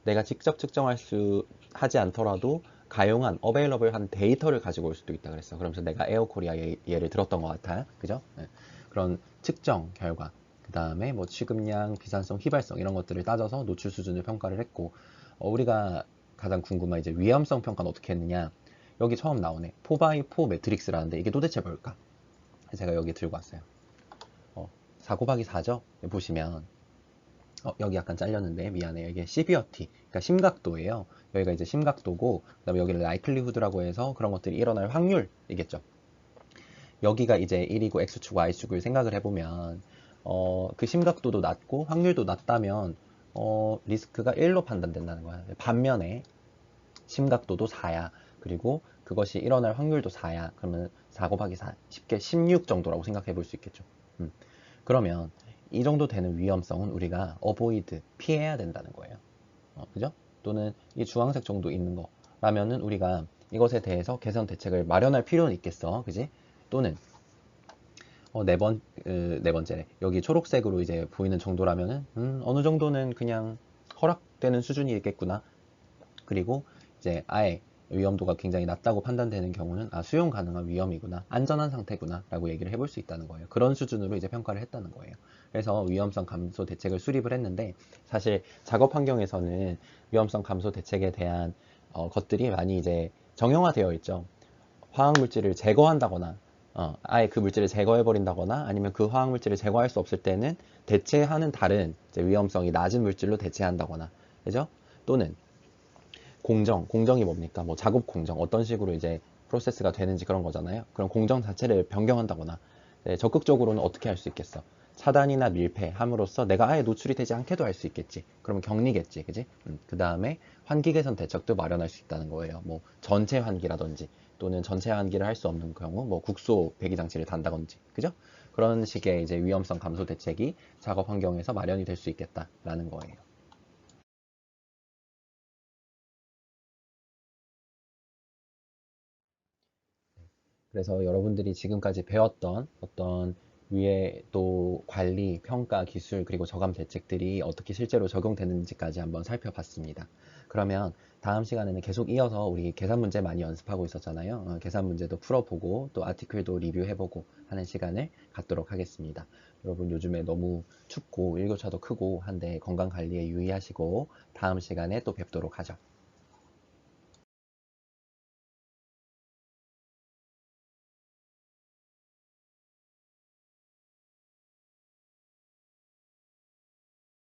내가 직접 측정할 수 하지 않더라도 가용한 어베일러블한 데이터를 가지고 올 수도 있다 그랬어. 그러면서 내가 에어코리아 예를 들었던 것 같아요. 그죠? 네. 그런 측정 결과 그 다음에 뭐 취급량, 비산성, 휘발성 이런 것들을 따져서 노출 수준을 평가를 했고 우리가 가장 궁금한 이제 위험성 평가는 어떻게 했느냐. 여기 처음 나오네. 4x4 매트릭스라는데 이게 도대체 뭘까? 제가 여기 들고 왔어요. 4 곱하기 4죠? 보시면 여기 약간 잘렸는데 미안해요. 이게 시비어티, 그러니까 심각도예요. 여기가 이제 심각도고, 그다음에 여기를 라이클리후드라고 해서 그런 것들이 일어날 확률이겠죠. 여기가 이제 1이고 x축, y축을 생각을 해보면 그 심각도도 낮고 확률도 낮다면 리스크가 1로 판단된다는 거야. 반면에 심각도도 4야. 그리고 그것이 일어날 확률도 4야. 그러면 4 곱하기 4, 쉽게 16 정도라고 생각해 볼 수 있겠죠. 그러면 이 정도 되는 위험성은 우리가 avoid, 피해야 된다는 거예요. 그죠? 또는 이 주황색 정도 있는 거라면은 우리가 이것에 대해서 개선 대책을 마련할 필요는 있겠어. 그지? 또는 네 번째 여기 초록색으로 이제 보이는 정도라면은 어느 정도는 그냥 허락되는 수준이 있겠구나. 그리고 이제 아예 위험도가 굉장히 낮다고 판단되는 경우는 수용 가능한 위험이구나, 안전한 상태구나 라고 얘기를 해볼 수 있다는 거예요. 그런 수준으로 이제 평가를 했다는 거예요. 그래서 위험성 감소 대책을 수립을 했는데, 사실 작업 환경에서는 위험성 감소 대책에 대한 것들이 많이 이제 정형화되어 있죠. 화학 물질을 제거한다거나 아예 그 물질을 제거해 버린다거나, 아니면 그 화학 물질을 제거할 수 없을 때는 대체하는 다른 이제 위험성이 낮은 물질로 대체한다거나, 그죠? 또는 공정이 뭡니까? 뭐 작업 공정, 어떤 식으로 이제 프로세스가 되는지 그런 거잖아요. 그럼 공정 자체를 변경한다거나, 적극적으로는 어떻게 할 수 있겠어? 차단이나 밀폐함으로써 내가 아예 노출이 되지 않게도 할 수 있겠지. 그러면 격리겠지, 그지? 그 다음에 환기 개선 대책도 마련할 수 있다는 거예요. 뭐 전체 환기라든지, 또는 전체 환기를 할 수 없는 경우 뭐 국소 배기 장치를 단다든지, 그죠? 그런 식의 이제 위험성 감소 대책이 작업 환경에서 마련이 될 수 있겠다라는 거예요. 그래서 여러분들이 지금까지 배웠던 어떤 위해도 관리, 평가, 기술, 그리고 저감 대책들이 어떻게 실제로 적용되는지까지 한번 살펴봤습니다. 그러면 다음 시간에는 계속 이어서 우리 계산 문제 많이 연습하고 있었잖아요. 계산 문제도 풀어보고 또 아티클도 리뷰해보고 하는 시간을 갖도록 하겠습니다. 여러분 요즘에 너무 춥고 일교차도 크고 한데 건강 관리에 유의하시고 다음 시간에 또 뵙도록 하죠.